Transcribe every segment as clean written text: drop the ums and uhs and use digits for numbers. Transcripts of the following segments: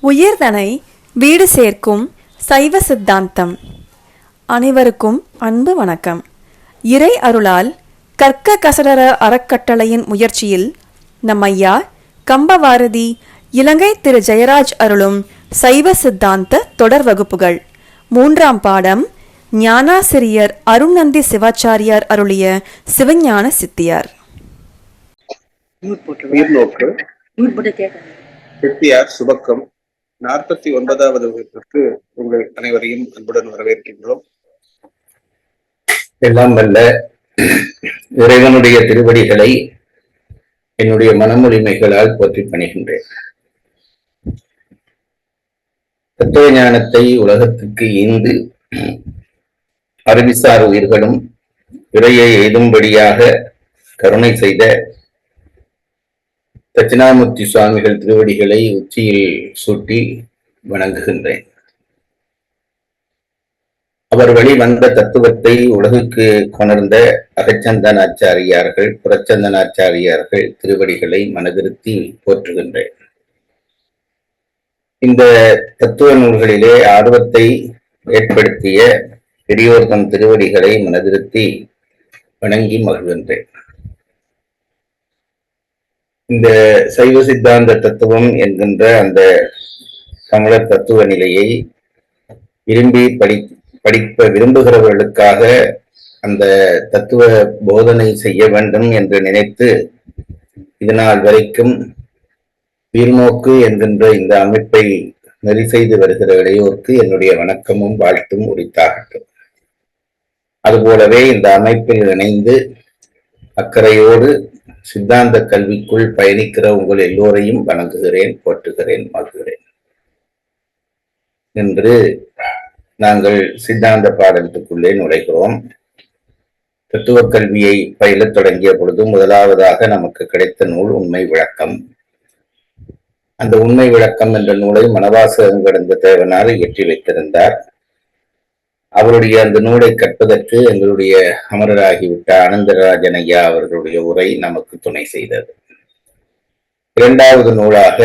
உயிர்தனை வீடு சேர்க்கும் சைவ சித்தாந்தம். அனைவருக்கும் அன்பு வணக்கம். இறை அருளால் கற்க கசடர அறக்கட்டளையின் முயற்சியில் நம் ஐயா கம்பவாரதி இலங்கை திரு ஜெயராஜ் அருளும் சைவ சித்தாந்த தொடர் வகுப்புகள். 3ஆம் பாடம் ஞானாசிரியர் அருணந்தி சிவாச்சாரியார் அருளிய சிவஞான சித்தியார். சித்தியார் சுபக்கம் 49வது வகுப்பிற்கு உங்கள் அனைவரையும் அன்புடன் வரவேற்கின்றோம். எல்லாம் வல்ல இறைவனுடைய திருவடிகளை என்னுடைய மனமொழிமைகளால் போற்றி பணிகின்றேன். தத்துவ ஞானத்தை உலகத்துக்கு ஈந்து அறிவிசார் உயிர்களும் பிறையை எய்தும்படியாக கருணை செய்த தட்சிணாமூர்த்தி சுவாமிகள் திருவடிகளை உச்சியில் சூட்டி வணங்குகின்றேன். அவர் வழி வந்த தத்துவத்தை உலகுக்கு கொணர்ந்த அகச்சந்தனாச்சாரியார்கள், புறச்சந்தனாச்சாரியார்கள் திருவடிகளை மனதிருத்தி போற்றுகின்றேன். இந்த தத்துவ நூல்களிலே ஆர்வத்தை ஏற்படுத்திய பெரியோர் தம் திருவடிகளை மனதிருத்தி வணங்கி மகிழ்கின்றேன். இந்த சைவ சித்தாந்த தத்துவம் என்கின்ற அந்த தமிழர் தத்துவ நிலையை விரும்பி படிக்க விரும்புகிறவர்களுக்காக அந்த தத்துவ போதனை செய்ய வேண்டும் என்று நினைத்து இதனால் வரைக்கும் உயிர்நோக்கு என்கின்ற இந்த அமைப்பை நெறி செய்து வருகிற இளையோருக்கு என்னுடைய வணக்கமும் வாழ்த்தும் உரித்தாகட்டும். அதுபோலவே இந்த அமைப்பில் இணைந்து அக்கறையோடு சித்தாந்த கல்விக்குள் பயணிக்கிற உங்கள் எல்லோரையும் வணங்குகிறேன், போற்றுகிறேன், மகிழ்கிறேன். என்று நாங்கள் சித்தாந்த பாடத்துக்குள்ளே நுழைகிறோம். தத்துவ கல்வியை பயிலத் தொடங்கிய பொழுது முதலாவதாக நமக்கு கிடைத்த நூல் உண்மை விளக்கம். அந்த உண்மை விளக்கம் என்ற நூலை மணவாசகங்கடந்த தேவனார் இயற்றி வைத்திருந்தார். அவருடைய அந்த நூலை கற்பதற்கு எங்களுடைய அமரராகிவிட்ட ஆனந்தராஜன் ஐயா அவர்களுடைய உரை நமக்கு துணை செய்தது. 2வது நூலாக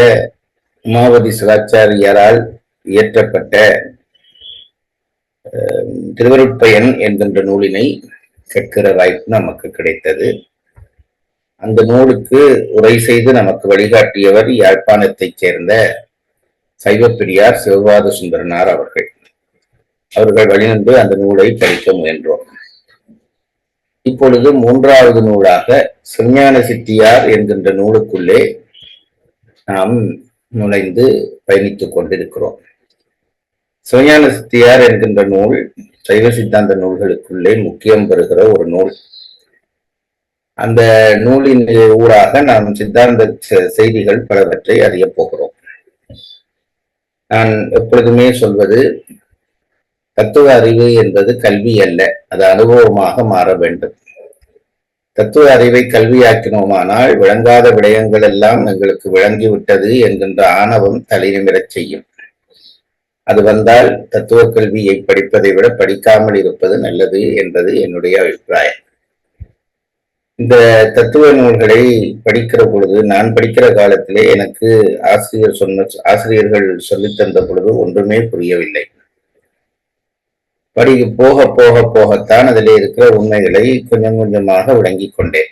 உமாவதி சிவாச்சாரியாரால் இயற்றப்பட்ட திருவருட்பயன் என்கின்ற நூலினை கற்கிற வாய்ப்பு நமக்கு கிடைத்தது. அந்த நூலுக்கு உரை செய்து நமக்கு வழிகாட்டியவர் யாழ்ப்பாணத்தைச் சேர்ந்த சைவப்பிரியார் சிவபாத சுந்தரனார் அவர்கள். அவர்கள் வழிநின்று அந்த நூலை படிக்க முயன்றோம். இப்பொழுது 3வது நூலாக சிவஞான சித்தியார் என்கின்ற நூலுக்குள்ளே நாம் நுழைந்து பயணித்துக் கொண்டிருக்கிறோம். சிவஞான சித்தியார் என்கின்ற நூல் சைவ சித்தாந்த நூல்களுக்குள்ளே முக்கியம் பெறுகிற ஒரு நூல். அந்த நூலின் ஊடாக நாம் சித்தாந்த செய்திகள் பலவற்றை அறியப் போகிறோம். நான் எப்பொழுதுமே சொல்வது, தத்துவ அறிவு என்பது கல்வி அல்ல, அது அனுபவமாக மாற வேண்டும். தத்துவ அறிவை கல்வியாக்கினோமானால் விளங்காத விடயங்கள் எல்லாம் எங்களுக்கு விளங்கிவிட்டது என்கின்ற ஆணவம் தலைநிமிரச் செய்யும். அது வந்தால் தத்துவ கல்வியை படிப்பதை விட படிக்காமல் இருப்பது நல்லது என்பது என்னுடைய அபிப்பிராயம். இந்த தத்துவ நூல்களை படிக்கிற பொழுது, நான் படிக்கிற காலத்திலே எனக்கு ஆசிரியர்கள் சொல்லித்தந்த பொழுது ஒன்றுமே புரியவில்லை. போக போக போகத்தான் அதில் இருக்கிற உண்மைகளை கொஞ்சம் கொஞ்சமாக விளங்கிக் கொண்டேன்.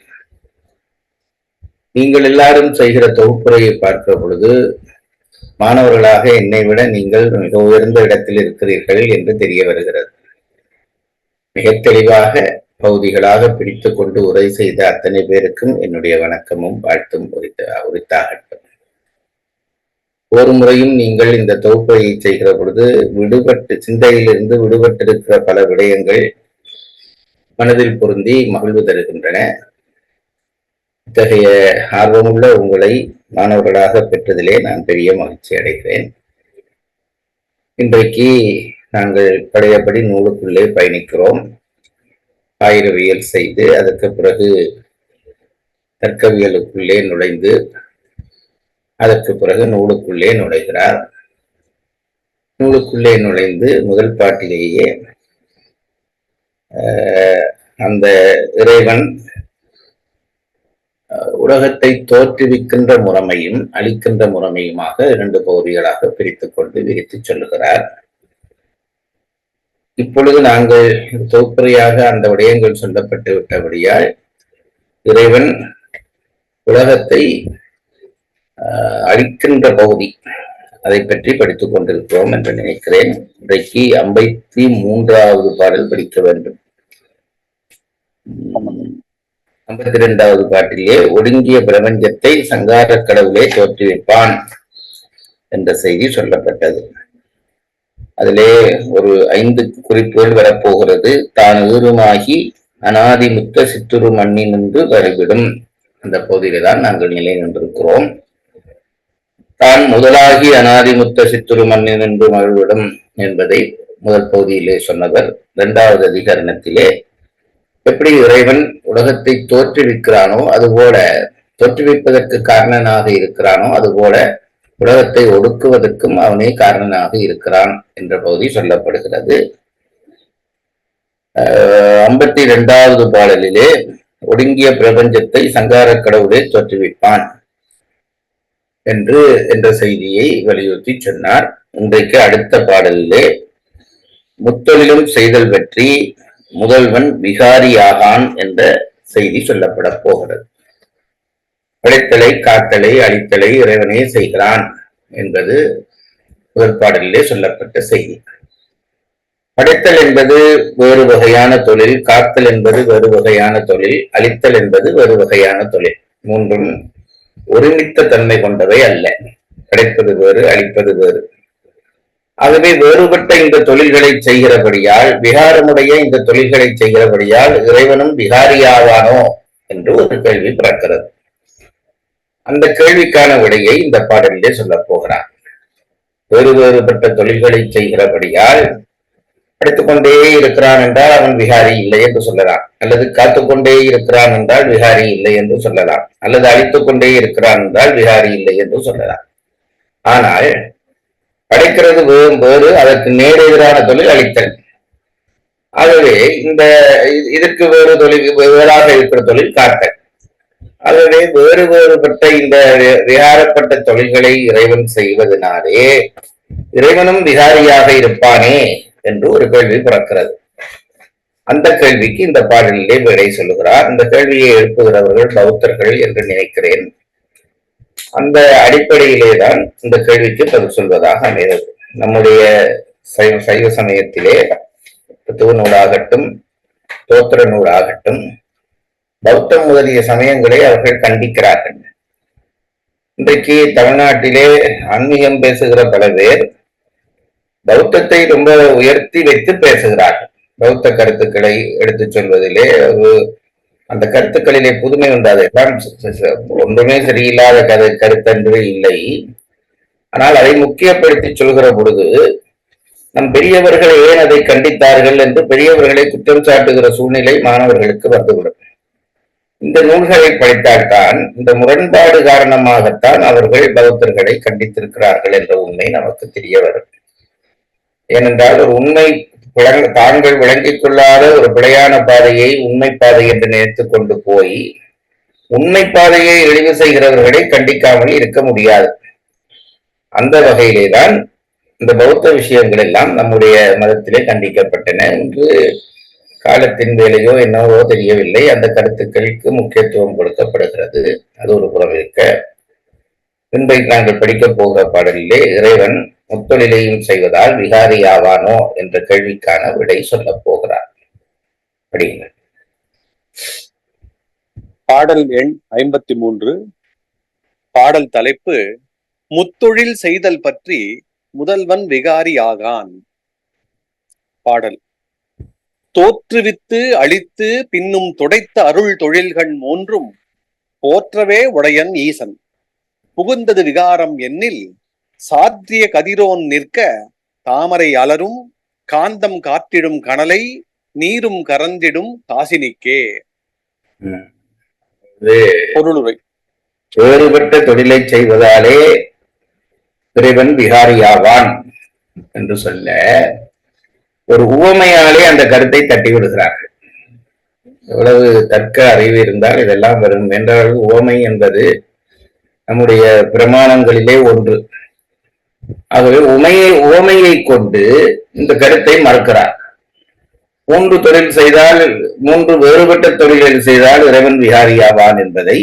நீங்கள் எல்லாரும் செய்கிற தொகுப்புரையை பார்க்கிற பொழுது மாணவர்களாக என்னை விட நீங்கள் மிக உயர்ந்த இடத்தில் இருக்கிறீர்கள் என்று தெரிய வருகிறது. மிக தெளிவாக பகுதிகளாக பிரித்து கொண்டு உரை செய்த அத்தனை பேருக்கும் என்னுடைய வணக்கமும் வாழ்த்தும் உரித்தாகட்டும். ஒரு முறையும் நீங்கள் இந்த தொகுப்பையை செய்கிற பொழுது சிந்தையிலிருந்து விடுபட்டிருக்கிற பல விடயங்கள் மனதில் பொருந்தி மகிழ்வு தருகின்றன. இத்தகைய ஆர்வமுள்ள உங்களை மாணவர்களாக பெற்றதிலே நான் பெரிய மகிழ்ச்சி அடைகிறேன். இன்றைக்கு நாங்கள் பழையபடி நூலுக்குள்ளே பயணிக்கிறோம். ஆயிரவியல் செய்து அதற்கு பிறகு தர்க்கவியலுக்குள்ளே நுழைந்து அதற்கு பிறகு நூலுக்குள்ளே நுழைகிறார். நூலுக்குள்ளே நுழைந்து முதல் பாட்டிலேயே அந்த இறைவன் உலகத்தை தோற்றுவிக்கின்ற முறைமையும் அளிக்கின்ற முறைமையுமாக 2 பகுதிகளாக பிரித்துக் கொண்டு விரித்துச் சொல்லுகிறார். இப்பொழுது நாங்கள் தொகுப்புரையாக அந்த விடயங்கள் சொல்லப்பட்டு விட்டபடியால் இறைவன் உலகத்தை அழிக்கின்ற பகுதி அதை பற்றி படித்துக் கொண்டிருக்கிறோம் என்று நினைக்கிறேன். இன்றைக்கு 53வது பாடல் படிக்க வேண்டும். 52வது பாட்டிலே ஒடுங்கிய பிரபஞ்சத்தை சங்கார கடவுளே தோற்றுவிப்பான் என்ற செய்தி சொல்லப்பட்டது. அதிலே ஒரு 5 குறிப்புகள் வரப்போகிறது. தான் ஈருமாகி அனாதிமுத்த சிற்றுரு மண்ணினின்று வழிவிடும் அந்த பகுதியிலே தான் நாங்கள் நிலை நின்றிருக்கிறோம். தான் முதலாகி அனாதிமுத்த சிற்றுரு மண்ணினின்று மகிழ்விடும் என்பதை முதல் பகுதியிலே சொன்னவர் 2வது அதிகரணத்திலே எப்படி இறைவன் உலகத்தை தோற்றுவிக்கிறானோ அதுபோல தோற்றுவிப்பதற்கு காரணனாக இருக்கிறானோ அதுபோல உலகத்தை ஒடுக்குவதற்கும் அவனே காரணனாக இருக்கிறான் என்ற பகுதி சொல்லப்படுகிறது. 52வது பாடலிலே ஒடுங்கிய பிரபஞ்சத்தை சங்கார கடவுளே தோற்றுவிப்பான் என்ற செய்தியை வலியுறுத்தி சொன்னார். இன்றைக்கு அடுத்த பாடலிலே முத்தொழிலும் செய்தல் பற்றி முதல்வன் விகாரியாகான் என்ற செய்தி சொல்லப்பட போகிறது. படைத்தலை காத்தலை அழித்தலை இறைவனே செய்கிறான் என்பது முதல் பாடலிலே சொல்லப்பட்ட செய்தி. படைத்தல் என்பது வேறு வகையான தொழில், காத்தல் என்பது வேறு வகையான தொழில், அழித்தல் என்பது வேறு வகையான தொழில். மூன்றும் ஒருமித்த தன்மை கொண்டவை அல்ல. படைப்பது வேறு, அழிப்பது வேறு. ஆகவே வேறுபட்ட இந்த தொழில்களை செய்கிறபடியால், விகாரமுடைய இந்த தொழில்களை செய்கிறபடியால் இறைவனும் விகாரியாவானோ என்று ஒரு கேள்வி பிறக்கிறது. அந்த கேள்விக்கான விடையை இந்த பாடலிலே சொல்ல போகிறார். வேறுபட்ட தொழில்களை செய்கிறபடியால் படித்துக்கொண்டே இருக்கிறான் என்றால் அவன் விகாரி இல்லை என்று சொல்லலாம், அல்லது காத்துக்கொண்டே இருக்கிறான் என்றால் விகாரி இல்லை என்று சொல்லலாம், அல்லது அழித்துக் கொண்டே இருக்கிறான் என்றால் விகாரி இல்லை என்று சொல்லலாம். ஆனால் படைக்கிறது வேறு, அதற்கு நேரெதிரான தொழில் அழித்தல். ஆகவே இதற்கு வேறு தொழில், வேறாக இருக்கிற தொழில் காத்தல். ஆகவே வேறுபட்ட இந்த விகாரப்பட்ட தொழில்களை இறைவன் செய்வதனாலே இறைவனும் விகாரியாக இருப்பானே என்று ஒரு கேள்வி பிறக்கிறது. அந்த கேள்விக்கு இந்த பாடலிலே விடை சொல்லுகிறார். அந்த கேள்வியை எழுப்புகிறவர்கள் பௌத்தர்கள் என்று நினைக்கிறேன். அந்த அடிப்படையிலே தான் இந்த கேள்விக்கு பதில் சொல்வதாக அமைகிறது. நம்முடைய சைவ சமயத்திலே தத்துவ நூலாகட்டும் தோத்திர நூலாகட்டும் பௌத்தம் முதலிய சமயங்களை அவர்கள் கண்டிக்கிறார்கள். இன்றைக்கு தமிழ்நாட்டிலே ஆன்மீகம் பேசுகிற பல பேர் பௌத்தத்தை ரொம்ப உயர்த்தி வைத்து பேசுகிறார்கள். பௌத்த கருத்துக்களை எடுத்துச் சொல்வதிலே அந்த கருத்துக்களிலே புதுமை உண்டாது. எல்லாம் ஒன்றுமே சரியில்லாத கருத்தன்று இல்லை. ஆனால் அதை முக்கியப்படுத்தி சொல்கிற பொழுது நம் பெரியவர்கள் ஏன் அதை கண்டித்தார்கள் என்று பெரியவர்களை குற்றம் சாட்டுகிற சூழ்நிலை மாணவர்களுக்கு வந்துவிடும். இந்த நூல்களை படித்தால்தான் இந்த முரண்பாடு காரணமாகத்தான் அவர்கள் பௌத்தர்களை கண்டித்திருக்கிறார்கள் என்ற உண்மை நமக்கு தெரிய வரும். ஏனென்றால் ஒரு உண்மை தாங்கள் விளங்கிக் கொள்ளாத ஒரு பிழையான பாதையை உண்மை பாதை என்று நினைத்துக் கொண்டு போய் உண்மை பாதையை இழிவு செய்கிறவர்களை கண்டிக்காமல் இருக்க முடியாது. அந்த வகையிலேதான் இந்த பௌத்த விஷயங்கள் எல்லாம் நம்முடைய மதத்திலே கண்டிக்கப்பட்டன. இன்று காலத்தின் வேலையோ என்னவோ தெரியவில்லை, அந்த கருத்துக்களுக்கு முக்கியத்துவம் கொடுக்கப்படுகிறது. அது ஒரு புறம் இருக்க, இன்றைக்கு நாங்கள் படிக்கப் போகிற பாடலிலே இறைவன் முத்தொழிலையும் செய்வதால் விகாரி ஆவானோ என்ற கேள்விக்கான விடை சொல்ல போகிறார். படியுங்கள். பாடல் எண் 53. பாடல் தலைப்பு முத்தொழில் செய்தல் பற்றி முதல்வன் விகாரி ஆகான். பாடல்: தோற்றுவித்து அழித்து பின்னும் துடைத்த அருள் தொழில்கள் மூன்றும் போற்றவே உடையன் ஈசன். புகுந்தது விகாரம் எண்ணில் சாற்றிய கதிரோன் நிற்க தாமரை அலரும் காந்தம் காற்றிடும் கனலை நீரும் கரந்திடும் காசினிக்கே. பொருளுரை: வேறுபட்ட தொழிலை செய்வதாலே இறைவன் விகாரியாவான் என்று சொல்ல ஒரு உவமையாலே அந்த கருத்தை தட்டி விடுகிறார்கள். எவ்வளவு தர்க்க அறிவு இருந்தால் இதெல்லாம் வரும் என்றால் உவமை என்பது நம்முடைய பிரமாணங்களிலே ஒன்று. ஆகவே உவமையை கொண்டு இந்த கருத்தை மறுக்கிறார். 3 தொழில் செய்தால் 3 வேறுபட்ட தொழில்கள் செய்தால் இறைவன் விகாரியாவான் என்பதை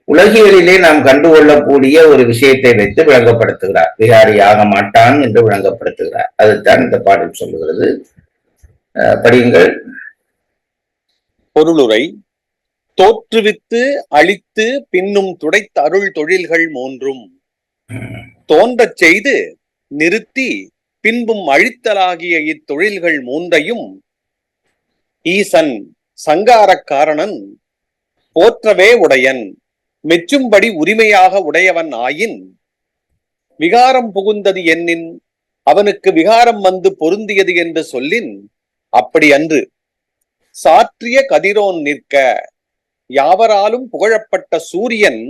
உலகியலிலே நாம் கண்டுகொள்ளக்கூடிய ஒரு விஷயத்தை வைத்து விளங்கப்படுத்துகிறார். விகாரி ஆக மாட்டான் என்று விளங்கப்படுத்துகிறார். அதுதான் இந்த பாடல் சொல்லுகிறது. படியுங்கள். பொருளுரை. தோற்றுவித்து அழித்து பின்னும் துடைத்த அருள் தொழில்கள் 3ம் தோன்றச் செய்து நிறுத்தி பின்பும் அழித்தலாகிய இத்தொழில்கள் 3ஐயும் ஈசன் சங்காரக் காரணன் போற்றவே உடையன் மெச்சும்படி உரிமையாக உடையவன் ஆயின் விகாரம் புகுந்தது என்னின் அவனுக்கு விகாரம் வந்து பொருந்தியது என்று சொல்லின் அப்படி அன்று சாற்றிய கதிரோன் நிற்க யாவராலும் புகழப்பட்ட சூரியன்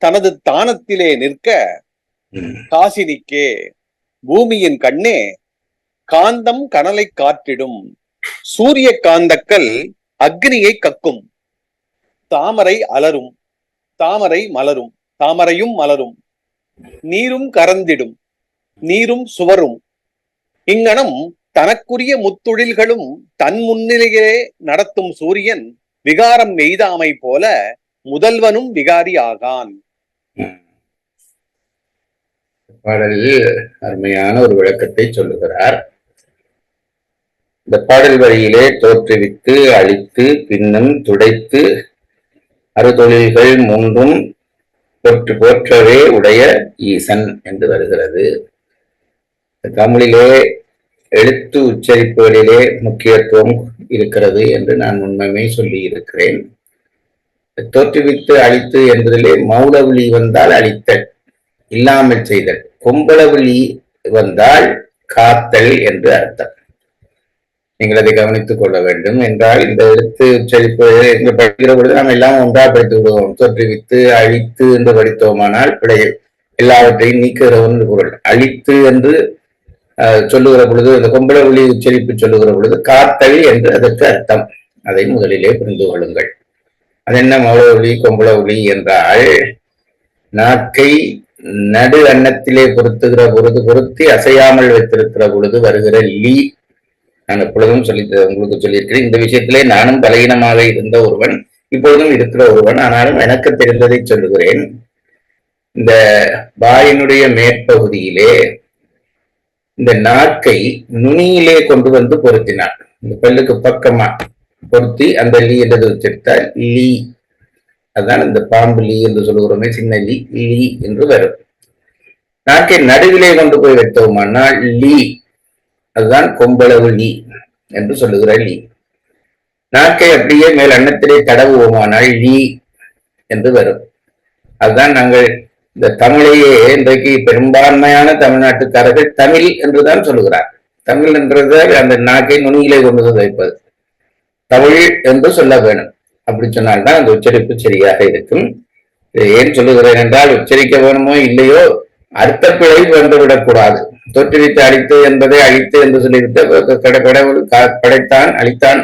தனது தானத்திலே நிற்க காசினிக்கே பூமியின் கண்ணே காந்தம் கனலை காற்றிடும் சூரிய காந்தக்கல் அக்னியை கக்கும் தாமரை அலரும் தாமரை மலரும் தாமரையும் மலரும் நீரும் கரந்திடும் நீரும் சுவரும் இங்கனம் தனக்குரிய முத்தொழில்களும் தன் முன்னிலையே நடத்தும் சூரியன் விகாரம் எய்தாமை போல முதல்வனும் விகாரி ஆகான். பாடலில் அருமையான ஒரு விளக்கத்தை சொல்லுகிறார். இந்த பாடல் வரியிலே தோற்றுவித்து அழித்து பின்னும் துடைத்து அறுதொழில்கள் 3ம் போற்றவே உடைய ஈசன் என்று வருகிறது. தமிழிலே எழுத்து உச்சரிப்புகளிலே முக்கியத்துவம் இருக்கிறது என்று நான் முன்னமே சொல்லி இருக்கிறேன். தோற்றுவித்து அழித்து என்பதிலே மௌலவிழி வந்தால் அழித்தல், இல்லாமல் செய்தல். கொம்பளவிழி வந்தால் காத்தல் என்று அர்த்தம். நீங்கள் அதை கவனித்துக் கொள்ள வேண்டும். என்றால் இந்த எழுத்து உச்சரிப்பு என்று படிக்கிற பொழுது நாம் எல்லாம் ஒன்றா படித்து விடுவோம். தோற்றுவித்து அழித்து என்று படித்தோமானால் பிழை, எல்லாவற்றையும் நீக்குகிறவன் பொருள். அழித்து என்று சொல்லுகிற பொழுது, இந்த கொம்பளவிழி உச்சரிப்பு சொல்லுகிற பொழுது காத்தல் என்று அதற்கு அர்த்தம். அதை முதலிலே புரிந்து கொள்ளுங்கள். அது என்ன மௌலவிழி கொம்பளவிழி என்றால், நாக்கை நடு அன்னத்திலே பொருத்தி அசையாமல் வைத்திருக்கிற பொழுது வருகிற லீ. நான் எப்பொழுதும் உங்களுக்கு சொல்லியிருக்கிறேன். இந்த விஷயத்திலே நானும் பலகீனமாக இருந்த ஒருவன், இப்பொழுதும் இருக்கிற ஒருவன். ஆனாலும் எனக்கு தெரிந்ததை சொல்லுகிறேன். இந்த வாயினுடைய மேற்பகுதியிலே இந்த நாக்கை நுனியிலே கொண்டு வந்து பொருத்தினார். இந்த பல்லுக்கு பக்கமா பொருத்தி அந்த லீ என்றது வச்சிருத்தால் லீ. அதுதான் இந்த பாம்பு லீ என்று சொல்லுகிறோமே, சின்ன லீ, லீ என்று வரும். நாக்கை நடுவிலே கொண்டு போய் வைத்தோமானால் லீ, அதுதான் கொம்பளவு லீ என்று சொல்லுகிற லீ. நாக்கை அப்படியே மேல் அன்னத்திலே தடவுவோமானால் லீ என்று வரும். அதுதான் நாங்கள் இந்த தமிழையே இன்றைக்கு பெரும்பான்மையான தமிழ்நாட்டுக்காரர்கள் தமிழ் என்றுதான் சொல்லுகிறார். தமிழ் என்றது அந்த நாக்கை நுனியிலே கொண்டு வந்து வைப்பது. தமிழ் என்று சொல்ல வேணும். அப்படி சொன்னால்தான் அந்த உச்சரிப்பு சரியாக இருக்கும். ஏன் சொல்லுகிறேன் என்றால், உச்சரிக்க வேணுமோ இல்லையோ அர்த்த பிழை வந்துவிடக்கூடாது. தோற்றுவித்து அழித்து என்பதை அழித்து என்று சொல்லிவிட்டு கடவுள் படைத்தான் அழித்தான்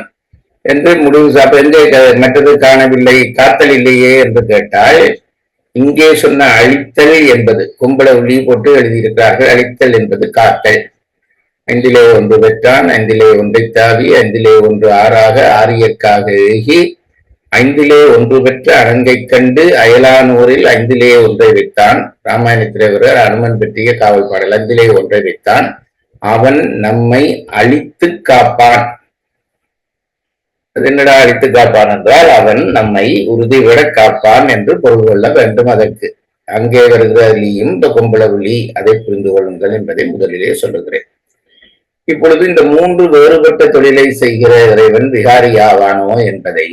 என்று முடிவு எங்கே மற்றது காணவில்லை, காத்தல் இல்லையே என்று கேட்டால், இங்கே சொன்ன அழித்தல் என்பது கொம்பளவிழி போட்டு எழுதியிருக்கிறார்கள். அழித்தல் என்பது காத்தல். 5லே 1 பெற்றான், 5லே 1 தாவி, 5லே 1 ஆறாக ஆரியற்காக எழுகி, 5லே 1 பெற்ற அணங்கை கண்டு அயலானூரில் 5லே 1 வைத்தான். ராமாயணத்திலே வர அனுமன் பற்றிய காவல் பாடல். 5லே 1 வைத்தான், அவன் நம்மை அழித்து காப்பான். அது என்னடா அழித்து காப்பான் என்றால், அவன் நம்மை உறுதிவிட காப்பான் என்று பொருள் கொள்ள வேண்டும். அதற்கு அங்கே வருகிற லீயும் இந்த கொம்பளவிழி, அதை புரிந்து கொள்ளுங்கள் என்பதை முதலிலே சொல்லுகிறேன். இப்பொழுது இந்த 3 வேறுபட்ட தொழிலை செய்கிற இறைவன் விகாரி ஆவானோ என்பதை,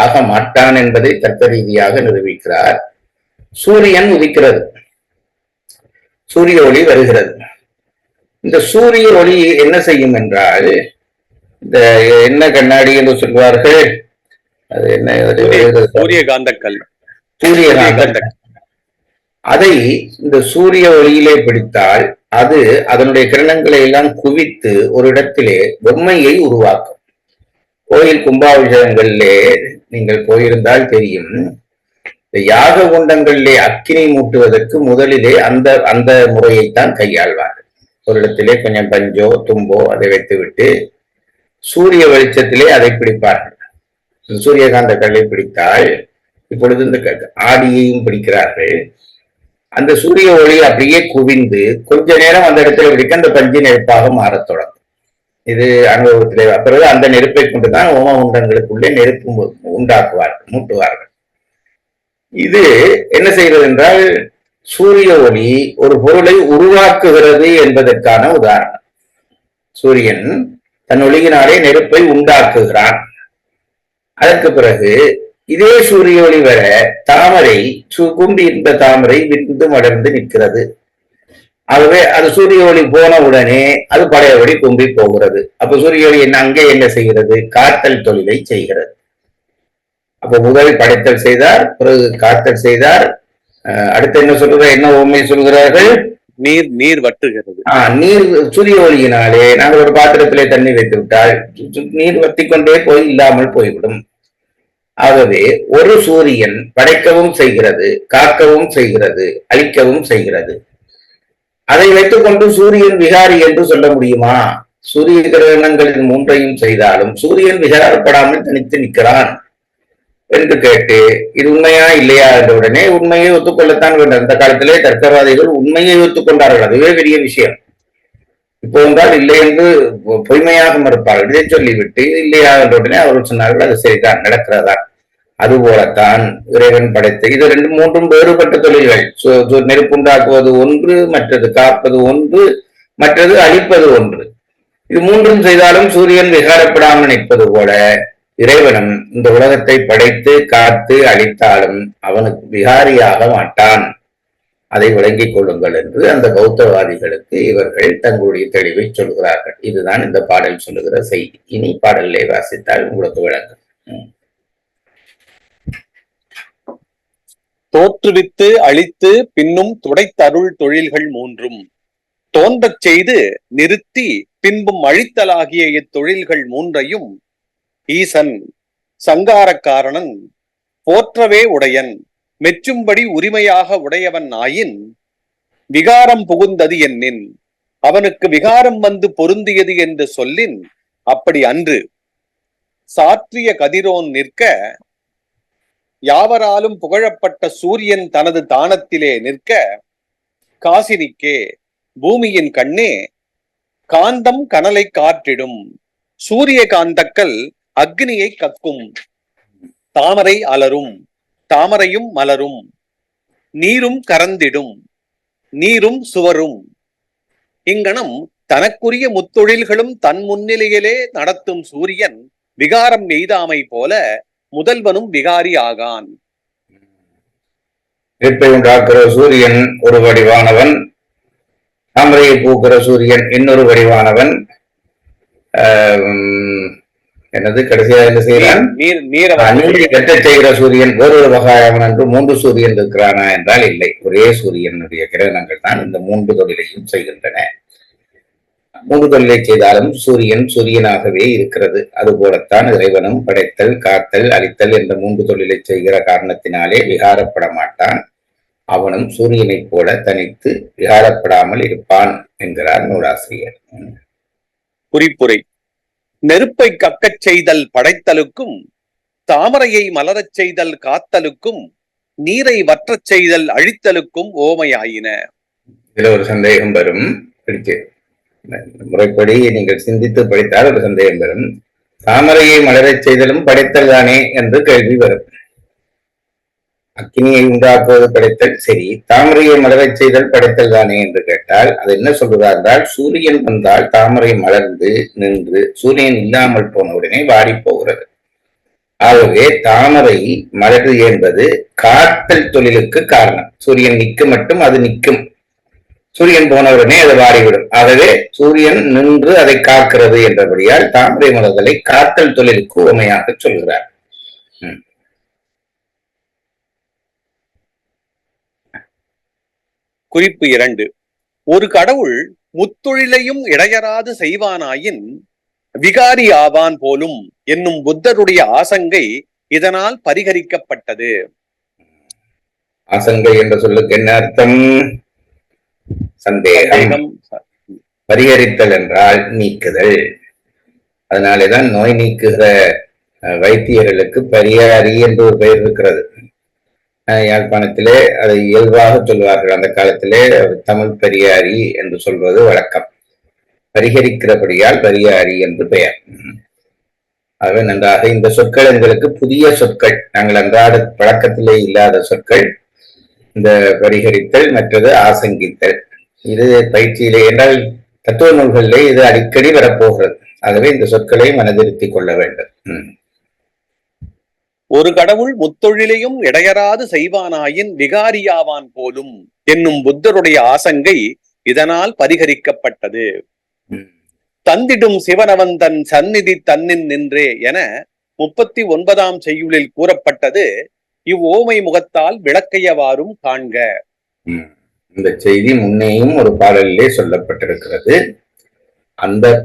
ஆக மாட்டான் என்பதை தர்க்க ரீதியாக நிரூபிக்கிறார். சூரியன் உதிக்கிறது, சூரிய ஒளி வருகிறது. இந்த சூரிய ஒளி என்ன செய்யும் என்றால், இந்த என்ன கண்ணாடி என்று சொல்வார்கள், அது என்ன, சூரியகாந்தக்கல். சூரியகாந்தக்கல். அதை இந்த சூரிய ஒளியிலே பிடித்தால் அது அதனுடைய கிரணங்களை எல்லாம் குவித்து ஒரு இடத்திலே பொம்மையை உருவாக்கும். கோயில் கும்பாபிஷேகங்களிலே நீங்கள் போயிருந்தால் தெரியும், இந்த யாக குண்டங்களிலே அக்கினி மூட்டுவதற்கு முதலிலே அந்த அந்த முறையைத்தான் கையாள்வார்கள். ஒரு இடத்திலே கொஞ்சம் பஞ்சோ தும்போ அதை வைத்துவிட்டு சூரிய வெளிச்சத்திலே அதை பிடிப்பார்கள். சூரியகாந்த கல்லை பிடித்தால், இப்பொழுது இந்த ஆடியையும் பிடிக்கிறார்கள். அந்த சூரிய ஒளி அப்படியே குவிந்து கொஞ்ச நேரம் அந்த இடத்துல பிடிக்க அந்த பஞ்சு நெருப்பாக மாறத் தொடங்கும். இது அனுபவத்திலே பிறகு அந்த நெருப்பை கொண்டுதான் ஓம குண்டங்களுக்குள்ளே நெருப்பு உண்டாக்குவார்கள், மூட்டுவார்கள். இது என்ன செய்கிறது என்றால், சூரிய ஒளி ஒரு பொருளை உருவாக்குகிறது என்பதற்கான உதாரணம். சூரியன் தன் ஒளியினாலே நெருப்பை உண்டாக்குகிறான். அதற்கு பிறகு இதே சூரிய ஒளி வர தாமரை கும்பி இருந்த தாமரை விரிந்து மலர்ந்து நிற்கிறது. ஆகவே அது சூரிய ஒளி போன உடனே அது பழையபடி கும்பி போகிறது. அப்ப சூரிய ஒளி அங்கே என்ன செய்கிறது? காத்தல் தொழிலை செய்கிறது. அப்ப முதல் படைத்தல் செய்தார், பிறகு காத்தல் செய்தார். அடுத்து என்ன சொல்ற, என்ன உண்மை சொல்கிறார்கள்? நீர் நீர் வற்றுகிறது. நீர் சூரிய ஒளியினாலே நாங்கள் ஒரு பாத்திரத்திலே தண்ணி வைத்து விட்டால் நீர் வத்தி கொண்டே போய் இல்லாமல் போய்விடும். ஆகவே ஒரு சூரியன் படைக்கவும் செய்கிறது, காக்கவும் செய்கிறது, அழிக்கவும் செய்கிறது. அதை வைத்துக் கொண்டு சூரியன் விகாரி என்று சொல்ல முடியுமா? சூரிய கிரகணங்களின் மூன்றையும் செய்தாலும் சூரியன் விகாரப்படாமல் தனித்து நிற்கிறான் என்று கேட்டு இது உண்மையா இல்லையா என்ற உடனே உண்மையை ஒத்துக்கொள்ளத்தான் வேண்டும். அந்த காலத்திலே தர்க்கவாதிகள் உண்மையை ஒத்துக்கொண்டார்கள், அதுவே பெரிய விஷயம். இப்போ என்றால் இல்லை என்று பொய்மையாக மறுப்பார்கள். இதை சொல்லிவிட்டு இல்லையா என்ற உடனே அவர்கள் சொன்னார்கள் அது சரிதான், நடக்கிறதா. அதுபோலத்தான் இறைவன் படைத்த இது ரெண்டு மூன்றும் வேறுபட்ட தொழில்கள். நெருப்புண்டாக்குவது ஒன்று, மற்றது காப்பது ஒன்று, மற்றது அழிப்பது ஒன்று. இது மூன்றும் செய்தாலும் சூரியன் விகாரப்படாமல் நிற்பது போல இறைவனும் இந்த உலகத்தை படைத்து காத்து அழித்தாலும் அவனுக்கு விகாரியாக மாட்டான். அதை விளங்கிக் கொள்ளுங்கள் என்று அந்த பௌத்தவாதிகளுக்கு இவர்கள் தங்களுடைய தெளிவை சொல்கிறார்கள். இதுதான் இந்த பாடல் சொல்லுகிற செய்தி. இனி பாடலை வாசித்தால் உங்களுக்கு விளங்கும். தோற்றுவித்து அழித்து பின்னும் துடைத்தருள் தொழில்கள் மூன்றும் தோன்றச் செய்து நிறுத்தி பின்பும் அழித்தலாகிய இத்தொழில்கள் மூன்றையும் ஈசன் சங்காரக்காரணன் போற்றவே உடையன் மெச்சும்படி உரிமையாக உடையவன் ஆயின் விகாரம் புகுந்தது என்னின் அவனுக்கு விகாரம் வந்து பொருந்தியது என்று சொல்லின் அப்படி அன்று சாற்றிய கதிரோன் நிற்க யாவராலும் புகழப்பட்ட சூரியன் தனது தானத்திலே நிற்க காசினிக்கே பூமியின் கண்ணே காந்தம் கனலை காற்றிடும் சூரிய காந்தக்கல் அக்னியை கக்கும் தாமரை அலரும் தாமரையும் மலரும் நீரும் கரந்திடும் நீரும் சுவரும் இங்கனம் தனக்குரிய முத்தொழில்களும் தன் முன்னிலையிலே நடத்தும் சூரியன் விகாரம் எய்தாமை போல முதல்வனும் விகாரி ஆகான். நெருப்பை உண்டாக்குற சூரியன் ஒரு வடிவானவன், தாமரையை பூக்கிற சூரியன் இன்னொரு வடிவானவன். என்னது கடைசியாக என்ன செய்யறான்? நீரை வெட்ட செய்கிற சூரியன் வேறொரு வகையானவன் என்று மூன்று சூரியன் இருக்கிறானா என்றால் இல்லை, ஒரே சூரியனுடைய கிரகணங்கள் தான் இந்த மூன்று தொழிலையும் செய்கின்றன. மூன்று தொழிலை செய்தாலும் சூரியன் சூரியனாகவே இருக்கிறது. அதுபோலத்தான் இறைவனும் படைத்தல் காத்தல் அழித்தல் என்ற மூன்று தொழிலை செய்கிற காரணத்தினாலே விகாரப்பட மாட்டான். அவனும் சூரியனைப் போல தனித்து விகாரப்படாமல் இருப்பான் என்கிறார் நூலாசிரியர். குறிப்புரை: நெருப்பை கக்கச் செய்தல் படைத்தலுக்கும் தாமரையை மலரச் செய்தல் காத்தலுக்கும் நீரை வற்றச் செய்தல் அழித்தலுக்கும் ஓமையாயின. இதுல ஒரு சந்தேகம் வரும். முறைப்படி நீங்கள் சிந்தித்து படித்தால் ஒரு சந்தேகம் வரும். தாமரையை மலரச் செய்தலும் படைத்தல் தானே என்று கேள்வி வரும். அக்கினியை உண்டாக்குவது படைத்தல் சரி, தாமரையை மலரச் செய்தல் படைத்தல் தானே என்று கேட்டால் அது என்ன சொல்கிறார் என்றால், சூரியன் வந்தால் தாமரை மலர்ந்து நின்று சூரியன் இல்லாமல் போன உடனே வாடி போகிறது. ஆகவே தாமரை மலர் என்பது காத்தல் தொழிலுக்கு காரணம். சூரியன் நிற்க மட்டும் அது நிற்கும், சூரியன் போனவுடனே அது வாடிவிடும். ஆகவே சூரியன் நின்று அதை காக்கிறது என்றபடியால் தாமரை மலர்களை காத்தல் தொழிலுக்கு உவமையாக சொல்கிறார். குறிப்பு 2. ஒரு கடவுள் முத்தொழிலையும் இடையறாது செய்வானாயின் விகாரி ஆவான் போலும் என்னும் புத்தருடைய ஆசங்கை இதனால் பரிகரிக்கப்பட்டது. ஆசங்கை என்ற சொல்லுக்கு என்ன அர்த்தம்? சந்தேகம். பரிகரித்தல் என்றால் நீக்குதல். அதனாலேதான் நோய் நீக்குகிற வைத்தியர்களுக்கு பரிகாரி என்று ஒரு பெயர் இருக்கிறது. யாழ்ப்பாணத்திலே அதை இயல்பாக சொல்வார்கள். அந்த காலத்திலே தமிழ் பரிகாரி என்று சொல்வது வழக்கம். பரிகரிக்கிறபடியால் பரிகாரி என்று பெயர். ஆகவே நன்றாக இந்த சொற்கள் எங்களுக்கு புதிய சொற்கள், நாங்கள் அன்றாட பழக்கத்திலே இல்லாத சொற்கள். இந்த பரிகரித்தல், மற்றது ஆசங்கித்தல். இது பயிற்சியிலே என்றால் தத்துவ நூல்களிலே இது அடிக்கடி வரப்போகிறது. ஆகவே இந்த சொற்களை மனதிருத்திக் கொள்ள வேண்டும். ஒரு கடவுள் முத்தொழிலையும் இடையராது செய்வானாயின் விகாரியாவான் போலும் என்னும் புத்தருடைய ஆசங்கை இதனால் பரிகரிக்கப்பட்டது. தந்திடும் சிவனவன் தன் சந்நிதி தன்னின் நின்றே என 39ஆம் செய்யுளில் கூறப்பட்டது இவ்வோமை முகத்தால் விளக்கையவாறும் காண்க. இந்த செய்தி முன்னேயும் ஒரு பாடலிலே சொல்லப்பட்டிருக்கிறது.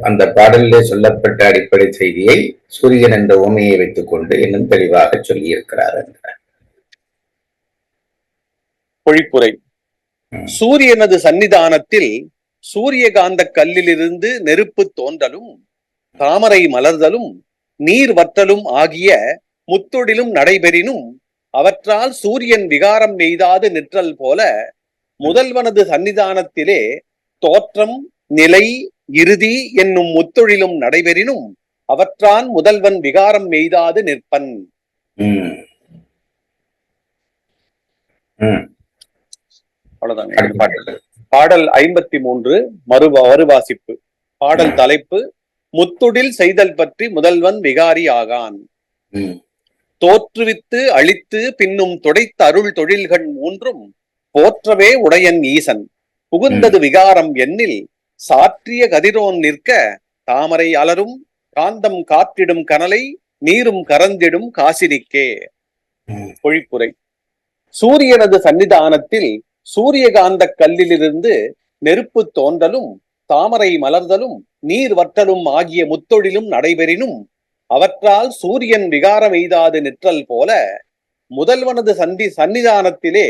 அந்த பாடலிலே சொல்லப்பட்ட அடிப்படை செய்தியை சூரியன் என்ற ஓமையை வைத்துக் கொண்டு இன்னும் தெளிவாக சொல்லியிருக்கிறார் என்கிறார். பொழிப்புரை. சூரியனது சன்னிதானத்தில் சூரியகாந்த கல்லிலிருந்து நெருப்பு தோன்றலும் தாமரை மலர்தலும் நீர் வற்றலும் ஆகிய முத்தொழிலும் நடைபெறினும் அவற்றால் சூரியன் விகாரம் எய்தாது நிற்றல் போல முதல்வனது சன்னிதானத்திலே தோற்றம் நிலை இறுதி என்னும் முத்தொழிலும் நடைபெறினும் அவற்றான் முதல்வன் விகாரம் எய்தாது நிற்பன். அவ்வளவுதான். பாடல் 53 மறுவாசிப்பு. பாடல் தலைப்பு முத்தொழில் செய்தல் பற்றி முதல்வன் விகாரி ஆகான். தோற்றுவித்து அழித்து பின்னும் துடைத்த அருள் தொழில்கள் மூன்றும் போற்றவே உடையன் ஈசன் புகுந்தது விகாரம் எண்ணில் சாற்றிய கதிரோன் நிற்க தாமரை அலரும் காந்தம் காற்றிடும் கனலை நீரும் கரந்திடும் காசினிக்கே. பொழிப்புரை. சூரியனது சன்னிதானத்தில் சூரியகாந்த கல்லிலிருந்து நெருப்பு தோன்றலும் தாமரை மலர்தலும் நீர் வற்றலும் ஆகிய முத்தொழிலும் நடைபெறினும் அவற்றால் சூரியன் விகாரம் எய்தாது நிற்றல் போல முதல்வனது சன்னிதானத்திலே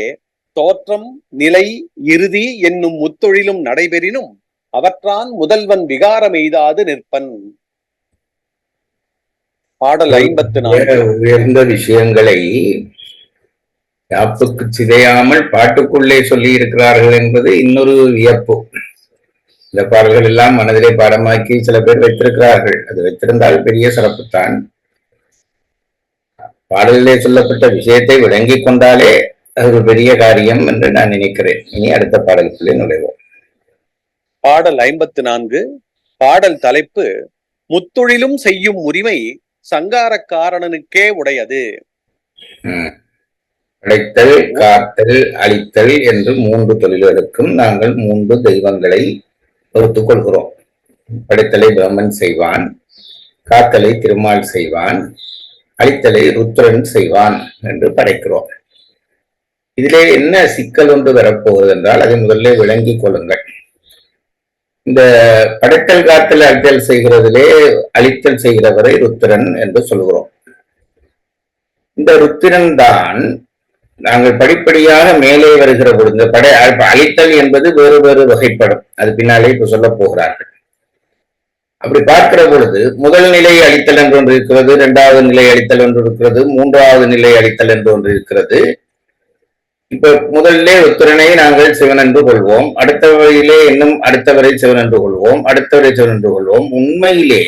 தோற்றம் நிலை இறுதி என்னும் முத்தொழிலும் நடைபெறினும் அவற்றான் முதல்வன் விகாரம் எய்தாது நிற்பன். பாடல் 54. உயர்ந்த விஷயங்களை யாப்புக்கு சிதையாமல் பாட்டுக்குள்ளே சொல்லி இருக்கிறார்கள் என்பது இன்னொரு வியப்பு. இந்த பாடல்கள் எல்லாம் மனதிலே பாடமாக்கி சில பேர் வைத்திருக்கிறார்கள். அது வைத்திருந்தால் பெரிய சிறப்புத்தான். பாடலிலே சொல்லப்பட்ட விஷயத்தை விளங்கிக் கொண்டாலே அது ஒரு பெரிய காரியம் என்று நான் நினைக்கிறேன். இனி அடுத்த பாடலுக்குள்ளே நுழைவோம். பாடல் 54. பாடல் தலைப்பு முத்தொழிலும் செய்யும் உரிமை சங்கார காரணனுக்கே உடையது. படைத்தல், காத்தல், அழித்தல் என்று 3 தொழில்களுக்கும் நாங்கள் 3 தெய்வங்களை பொறுத்துக் கொள்கிறோம். படைத்தலை பிரம்மன் செய்வான், காத்தலை திருமால் செய்வான், அழித்தலை ருத்ரன் செய்வான் என்று படைக்கிறோம். இதிலே என்ன சிக்கல் ஒன்று வரப்போகிறது என்றால் அதை முதல்ல விளங்கிக் கொள்ளுங்கள். இந்த படைத்தல், காத்தல், அழித்தல் செய்கிறதிலே அழித்தல் செய்கிறவரை ருத்திரன் என்று சொல்கிறோம். இந்த ருத்திரன் தான் நாங்கள் படிப்படியாக மேலே வருகிற பொழுது அழித்தல் என்பது வேறு வேறு வகைப்படும். அது பின்னாலே இப்ப சொல்ல போகிறார்கள். அப்படி பார்க்கிற பொழுது முதல் நிலை அழித்தல் என்று ஒன்று இருக்கிறது, 2வது நிலை அழித்தல் என்று இருக்கிறது, 3வது நிலை அழித்தல் என்று ஒன்று இருக்கிறது. இப்ப முதல்ல ருத்திரனை நாங்கள் சிவன் என்று கொள்வோம், அடுத்த வரையிலே இன்னும் அடுத்தவரை சிவன் என்று கொள்வோம், அடுத்தவரை சிவன் என்று கொள்வோம். உண்மையிலே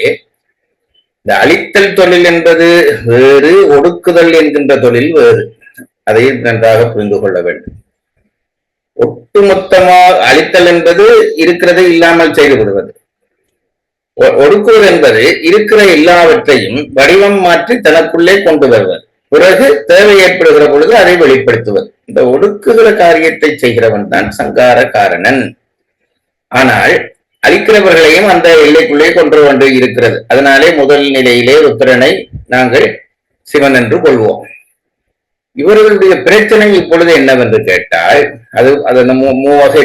இந்த அழித்தல் தொழில் என்பது வேறு, ஒடுக்குதல் என்கின்ற தொழில் வேறு. அதை நன்றாக புரிந்து கொள்ள வேண்டும். ஒட்டுமொத்தமாக அழித்தல் என்பது இருக்கிறதை இல்லாமல் செய்து விடுவது. ஒடுக்குவது என்பது இருக்கிற எல்லாவற்றையும் வடிவம் மாற்றி தனக்குள்ளே கொண்டு வருவது, பிறகு தேவை ஏற்படுகிற பொழுது அதை வெளிப்படுத்துவது. இந்த ஒடுக்குகிற காரியத்தை செய்கிறவன் தான் சங்கார காரணன். ஆனால் அழிக்கிறவர்களையும் அந்த எல்லைக்குள்ளே கொண்டு வந்து இருக்கிறது. அதனாலே முதல் நிலையிலே ருத்திரனை நாங்கள் சிவன் என்று கொள்வோம். இவர்களுடைய பிரச்சனை இப்பொழுது என்னவென்று கேட்டால், அது மூவகை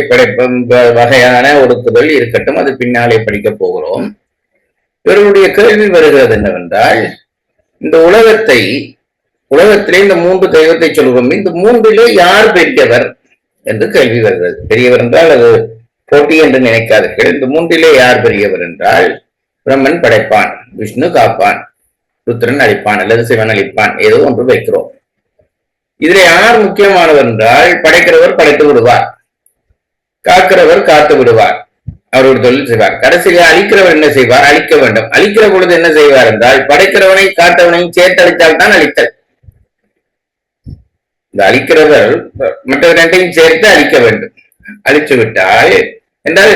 வகையான ஒடுக்குதல் இருக்கட்டும், அது பின்னாலே படிக்க போகிறோம். இவர்களுடைய கேள்வி வருகிறது என்னவென்றால், இந்த உலகத்திலே இந்த 3 தெய்வத்தை சொல்கிறோம், இந்த 3லே யார் பெரியவர் என்று கேள்வி வருகிறது. பெரியவர் என்றால் அது போட்டி என்று நினைக்காதீர்கள். இந்த 3லே யார் பெரியவர் என்றால், பிரம்மன் படைப்பான், விஷ்ணு காப்பான், ருத்ரன் அழிப்பான் அல்லது சிவன் அழிப்பான், ஏதோ ஒன்று வைக்கிறோம். இதுல யார் முக்கியமானவர் என்றால், படைக்கிறவர் படைத்து விடுவார், காக்கிறவர் காத்து விடுவார், அவருடைய தொழில் செய்வார். கடைசியிலே அழிக்கிறவர் என்ன செய்வார்? அழிக்க வேண்டும். அழிக்கிற பொழுது என்ன செய்வார் என்றால், படைக்கிறவனை காத்தவனையும் சேர்த்து அழித்தால் தான் அழித்தல். இந்த அழிக்கிறவர் மற்ற ரெண்டையும் சேர்த்து அழிக்க வேண்டும். அழித்து விட்டால் என்றால்,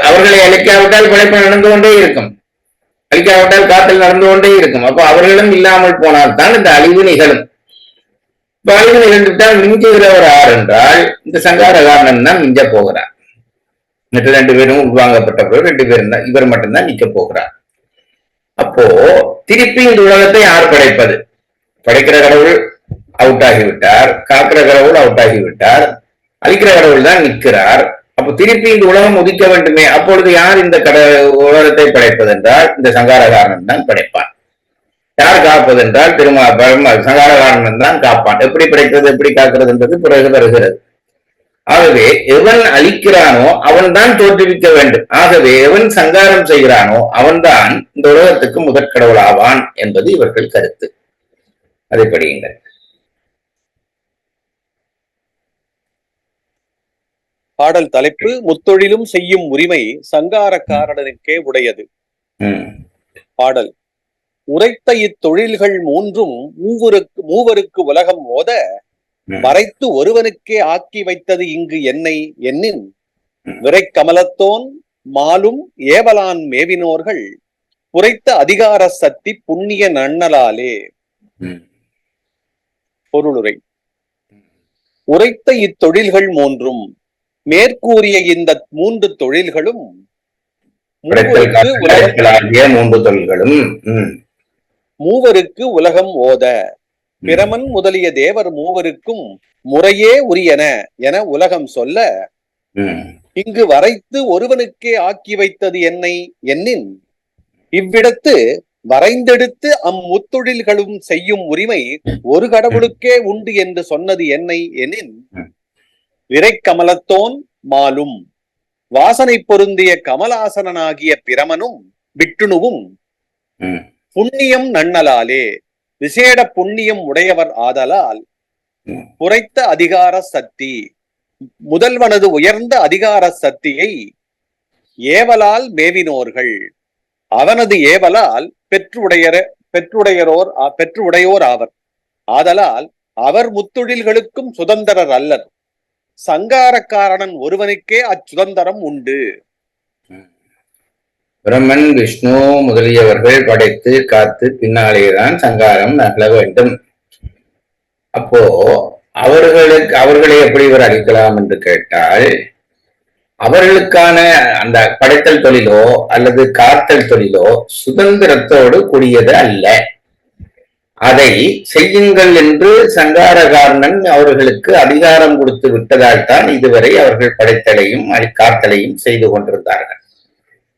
அவர்களை அழிக்காவிட்டால் படைப்பு நடந்து கொண்டே இருக்கும், அழிக்காவிட்டால் காத்தல் நடந்து கொண்டே இருக்கும். அப்போ அவர்களும் இல்லாமல் போனால் தான் இந்த அழிவு நிகழும். அழிவு நிகழ்ந்துவிட்டால் மிஞ்சுகிறவர் யார் என்றால், இந்த சங்கார காரணம் தான் மிஞ்ச போகிறார். மற்ற 2 பேரும் உள்வாங்கப்பட்ட பிறகு 2 பேரும் தான், இவர் மட்டும்தான் நிக்க போகிறார். அப்போ திருப்பி இந்த உலகத்தை யார் படைப்பது? படைக்கிற கடவுள் அவுட் ஆகிவிட்டார், காக்கிற கடவுள் அவுட் ஆகிவிட்டார், அழிக்கிற கடவுள் தான் நிற்கிறார். அப்போ திருப்பி இந்த உலகம் உதிக்க வேண்டுமே. அப்பொழுது யார் இந்த உலகத்தை படைப்பது என்றால், இந்த சங்கார காரணம் தான் படைப்பான். யார் காப்பது என்றால், சங்கார காரணம் தான் காப்பான். எப்படி படைக்கிறது, எப்படி காக்கிறது என்பது பிறகு வருகிறது. ஆகவே எவன் அழிக்கிறானோ அவன் தான் தோற்றுவிக்க வேண்டும். ஆகவே எவன் சங்காரம் செய்கிறானோ அவன்தான் இந்த உலகத்துக்கு முதற்கடவுள் ஆவான் என்பது இவர்கள் கருத்து. அதை படியுங்கள். பாடல் தலைப்பு: முத்தொழிலும் செய்யும் உரிமை சங்காரக்காரனுக்கே உடையது. பாடல்: உரைத்த இத்தொழில்கள் மூன்றும் மூவருக்கு உலகம் ஓத, மறைத்து ஒருவனுக்கே ஆக்கி வைத்தது இங்கு என்னை எண்ணின், விரை கமலத்தோன் மாலும் ஏவலான் மேவினோர்கள் உரைத்த அதிகார சக்தி புண்ணிய நன்னலாலே. பொருளுரை: உரைத்த இத்தொழில்கள் மூன்றும், மேற்கூறிய இந்த 3 தொழில்களும் மூவருக்கு உலகம் ஓத, பிரமன் முதலிய தேவர் மூவருக்கும் முறையே உரியன என உலகம் சொல்ல, இங்கு வரைத்து ஒருவனுக்கே ஆக்கி வைத்தது என்னை எண்ணின், இவ்விடத்து வரைந்தெடுத்து அம்முத்தொழில்களும் செய்யும் உரிமை ஒரு கடவுளுக்கே உண்டு என்று சொன்னது என்னை எனின், விரை கமலத்தோன் மாலும் வாசனை பொருந்திய கமலாசனாகிய பிரமனும் விட்டுணுவும் புண்ணியம் நன்னலாலே விசேட புண்ணியம் உடையவர் ஆதலால், உரைத்த அதிகார சக்தி முதல்வனது உயர்ந்த அதிகார சக்தியை ஏவலால் மேவினோர்கள் அவனது ஏவலால் பெற்றுடையோர் ஆவர். ஆதலால் அவர் முத்தொழில்களுக்கும் சுதந்திரர் அல்லர். சங்காரக்காரனன் ஒருவனுக்கே அச்சுதந்திரம் உண்டு. பிரம்மன், விஷ்ணு முதலியவர்கள் படைத்து காத்து பின்னாலேதான் சங்காரம் நகல வேண்டும். அப்போ அவர்களை எப்படி இவர் அழிக்கலாம் என்று கேட்டால், அவர்களுக்கான அந்த படைத்தல் தொழிலோ அல்லது காத்தல் தொழிலோ சுதந்திரத்தோடு கூடியது அல்ல. அதை செய்யுங்கள் என்று சங்காரகாரனன் அவர்களுக்கு அதிகாரம் கொடுத்து விட்டதால் தான் இதுவரை அவர்கள் படைத்தலையும் காத்தலையும் செய்து கொண்டிருந்தார்கள்.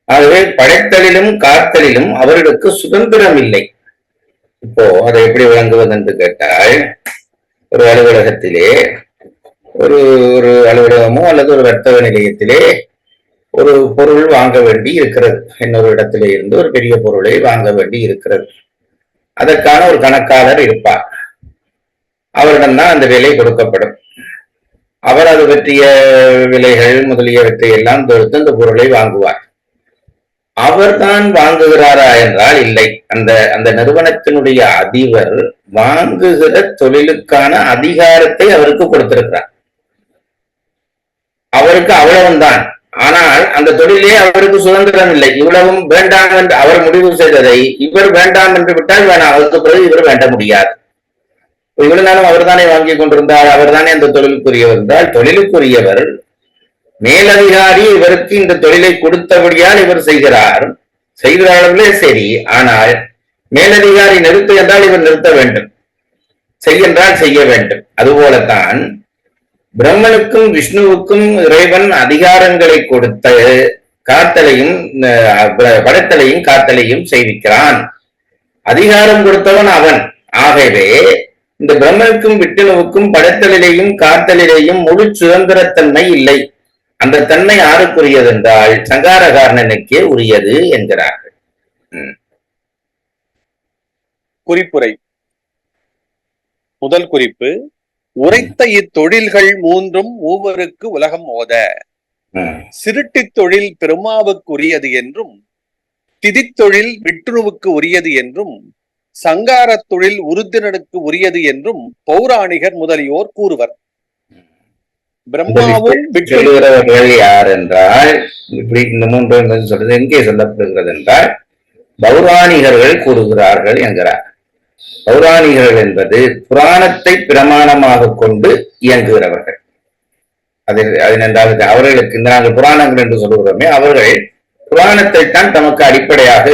ஆகவே படைத்தலிலும் காத்தலிலும் அவர்களுக்கு சுதந்திரம் இல்லை. இப்போ அதை எப்படி விளங்குவது என்று கேட்டால், ஒரு அலுவலகத்திலே ஒரு அலுவலகமோ அல்லது ஒரு வர்த்தக நிலையத்திலே ஒரு பொருள் வாங்க வேண்டி இருக்கிறது. இன்னொரு இடத்திலே இருந்து ஒரு பெரிய பொருளை வாங்க வேண்டி இருக்கிறது. அதற்கான ஒரு கணக்காளர் இருப்பார். அவரிடம்தான் அந்த விலை கொடுக்கப்படும். அவர் அது பற்றிய விலைகள் முதலியவற்றை எல்லாம் தொடுத்து அந்த பொருளை வாங்குவார். அவர் தான் வாங்குகிறாரா என்றால் இல்லை. அந்த நிறுவனத்தினுடைய அதிபர் வாங்குகிற தொழிலுக்கான அதிகாரத்தை அவருக்கு கொடுத்திருக்கிறார். அவருக்கு அவ்வளவுதான். ஆனால் அந்த தொழிலே அவருக்கு சுதந்திரம் இல்லை. இவ்வளவும் வேண்டாம் என்று அவர் முடிவு செய்ததை இவர் வேண்டாம் என்று விட்டால் வேணாம், அவருக்கு பிறகு இவர் வேண்ட முடியாது. இவ்வளவு நாளும் அவர் தானே வாங்கி கொண்டிருந்தார், அவர் தானே அந்த தொழிலுக்குரியவர் என்றால், தொழிலுக்குரியவர் மேலதிகாரி இவருக்கு இந்த தொழிலை கொடுத்தபடியால் இவர் செய்கிறார்களே சரி. ஆனால் மேலதிகாரி நிறுத்து என்றால் இவர் நிறுத்த வேண்டும், செய்யென்றால் செய்ய வேண்டும். அதுபோலத்தான் பிரம்மனுக்கும் விஷ்ணுவுக்கும் இறைவன் அதிகாரங்களை கொடுத்து காத்தலையும் படைத்தலையும் காத்தலையும் செய்விக்கிறான். அதிகாரம் கொடுத்தவன் அவன். ஆகவே இந்த பிரம்மனுக்கும் விட்டுணுவுக்கும் படைத்தலிலேயும் காத்தலிலேயும் முழு சுதந்திரத்தன்மை இல்லை. அந்த தன்மை யாருக்குரியது என்றால் சங்காரகாரனுக்கே உரியது என்கிறார்கள். குறிப்புரை. முதல் குறிப்பு, உரைத்த இத்தொழில்கள் மூன்றும் மூவருக்கு உலகம் ஓத. சிருட்டித் தொழில் பிரம்மாவுக்கு உரியது என்றும், திதித்தொழில் விட்டுணுவுக்கு உரியது என்றும், சங்காரத் தொழில் உருத்திரனுக்கு உரியது என்றும் பௌராணிகர் முதலியோர் கூறுவர். பிரம்மாவும் சொல்லுகிறவர்கள் யார் என்றால், இப்படி இந்த மூன்று சொல்றது எங்கே சொல்லப்படுகிறது என்றால் பௌராணிகர்கள் கூறுகிறார்கள் என்கிறார். பௌராணிகர்கள் என்பது புராணத்தை பிரமாணமாக கொண்டு இயங்குகிறவர்கள். அதனென்றால் அவர்களுக்கு நாங்கள் புராணங்கள் என்று சொல்லுகிறோமே, அவர்கள் புராணத்தை தான் தமக்கு அடிப்படையாக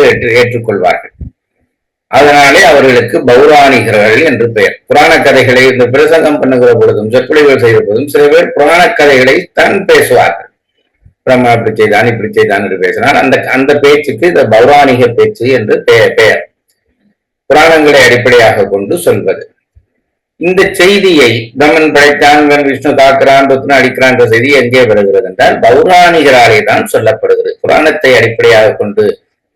ஏற்றுக்கொள்வார்கள். அதனாலே அவர்களுக்கு பௌராணிகர்கள் என்று பெயர். புராண கதைகளை இந்த பிரசங்கம் பண்ணுகிற பொழுதும் சொற்பொழிவுகள் செய்கிற பொழுதும் சில பேர் புராண கதைகளை தான் பேசுவார்கள். பிரம்மா இப்படி செய்தான் இப்படி செய்தான் என்று பேசினார். அந்த பேச்சுக்கு இந்த பௌராணிக பேச்சு என்று பெயர். புராணங்களை அடிப்படையாக கொண்டு சொல்வது. இந்த செய்தியை பிரம்மன் படைத்தான், விஷ்ணு காக்கிறான், ருத்ரன் அடிக்கிறான் என்ற செய்தி எங்கே வருகிறது என்றால் பௌராணிகராலே தான் சொல்லப்படுகிறது. புராணத்தை அடிப்படையாக கொண்டு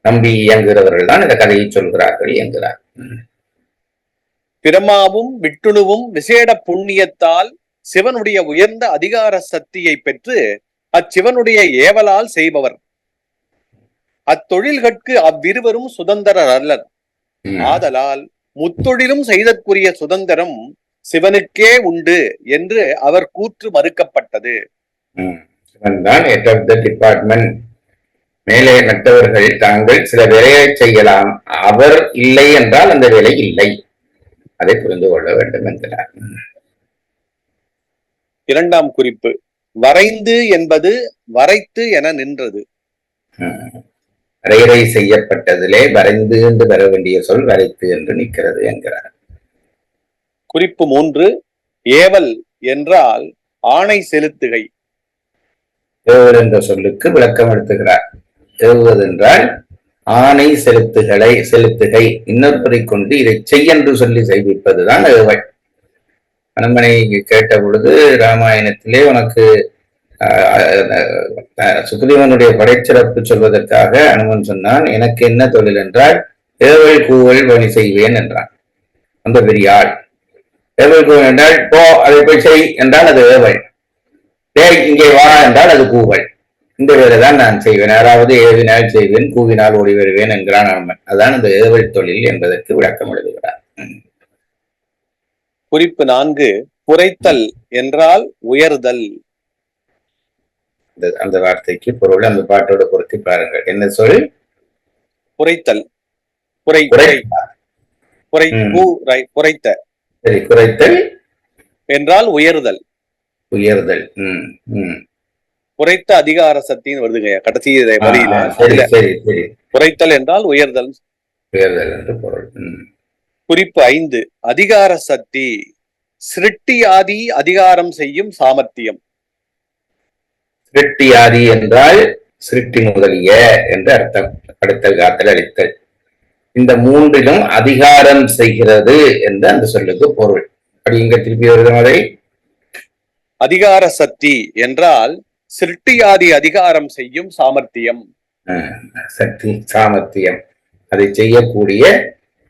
நம்பி இயங்குகிறவர்கள் தான் இந்த கதையை சொல்கிறார்கள் என்கிறார். பிரம்மாவும் விட்டுணுவும் விசேட புண்ணியத்தால் சிவனுடைய உயர்ந்த அதிகார சக்தியை பெற்று அச்சிவனுடைய ஏவலால் செய்பவர். அத்தொழில்கட்கு அவ்விருவரும் சுதந்திரர் அல்லர். ஆதலால் முத்தொழிலும் செய்தற்குரிய சுதந்திரம் சிவனுக்கே உண்டு என்று அவர் கூற்று மறுக்கப்பட்டது. டிபார்ட்மெண்ட் மேலே மற்றவர்கள் தாங்கள் சில வேலையை செய்யலாம், அவர் இல்லை என்றால் அந்த வேலை இல்லை. அதை புரிந்து கொள்ள வேண்டும் என்கிறார். இரண்டாம் குறிப்பு, வரைந்து என்பது வரைத்து என நின்றது. வரையறை செய்யப்பட்டதிலே வரைந்து என்று வர வேண்டிய சொல் வரைத்து என்று நிற்கிறது என்கிறார். குறிப்பு 3, ஏவல் என்றால் ஆணை செலுத்துகை. ஏவல் என்ற சொல்லுக்கு விளக்கம் எடுத்துகிறார். ஏவுவதென்றால் ஆணை செலுத்துகை, இன்னொருவரை கொண்டு இதை செய்யென்று சொல்லி செய்விப்பதுதான் ஏவல். அனுமனை கேட்ட பொழுது ராமாயணத்திலே உனக்கு சுக்ரீவனுடைய படைச்சிறப்பு சொல்வதற்காக அனுமன் சொன்னான், எனக்கு என்ன தொழில் என்றால் ஏவல் கூவல் பணி செய்வேன் என்றான். அந்த பெரிய ஆள். ஏவல் கூவல் என்றால் போ அதை போய் செய் என்றால் அது ஏவல், இங்கே வா என்றால் அது கூவல். இந்த வேலைதான் நான் செய்வேன், யாராவது ஏவினால் செய்வேன், கூவினால் ஓடி வருவேன் என்கிறான் அனுமன். அதான் இந்த ஏவல் தொழில் என்பதற்கு விளக்கம் எழுதுகிறார். குறிப்பு 4, புரைத்தல் என்றால் உயர்தல். அந்த வார்த்தைக்கு பொருள் அந்த பாட்டோட பொருத்தி பாருங்கள். என்ன சொல்? புரைத்தல். புரைத்த. சரி, குறைத்தல் என்றால் உயர்தல். உயர்தல். புரைத்த அதிகார சக்தின்னு வருதுங்க கடைசி வரியில. புரைத்தல் என்றால் உயர்தல். உயர்தல் என்று பொருள். குறிப்பு 5, அதிகார சக்தி. சிருட்டி ஆதி அதிகாரம் செய்யும் சாமர்த்தியம். சிருட்டி ஆதி என்றால் சிருட்டி முதலிய என்று அர்த்தம். படைத்தல், காத்தல், அழித்தல், இந்த மூன்றிலும் அதிகாரம் செய்கிறது என்று அந்த சொல்லுக்கு பொருள். அப்படி இங்க திருப்பி வருதும் அதை. அதிகார சக்தி என்றால் சிருட்டியாதி அதிகாரம் செய்யும் சாமர்த்தியம். சக்தி, சாமர்த்தியம், அதை செய்யக்கூடிய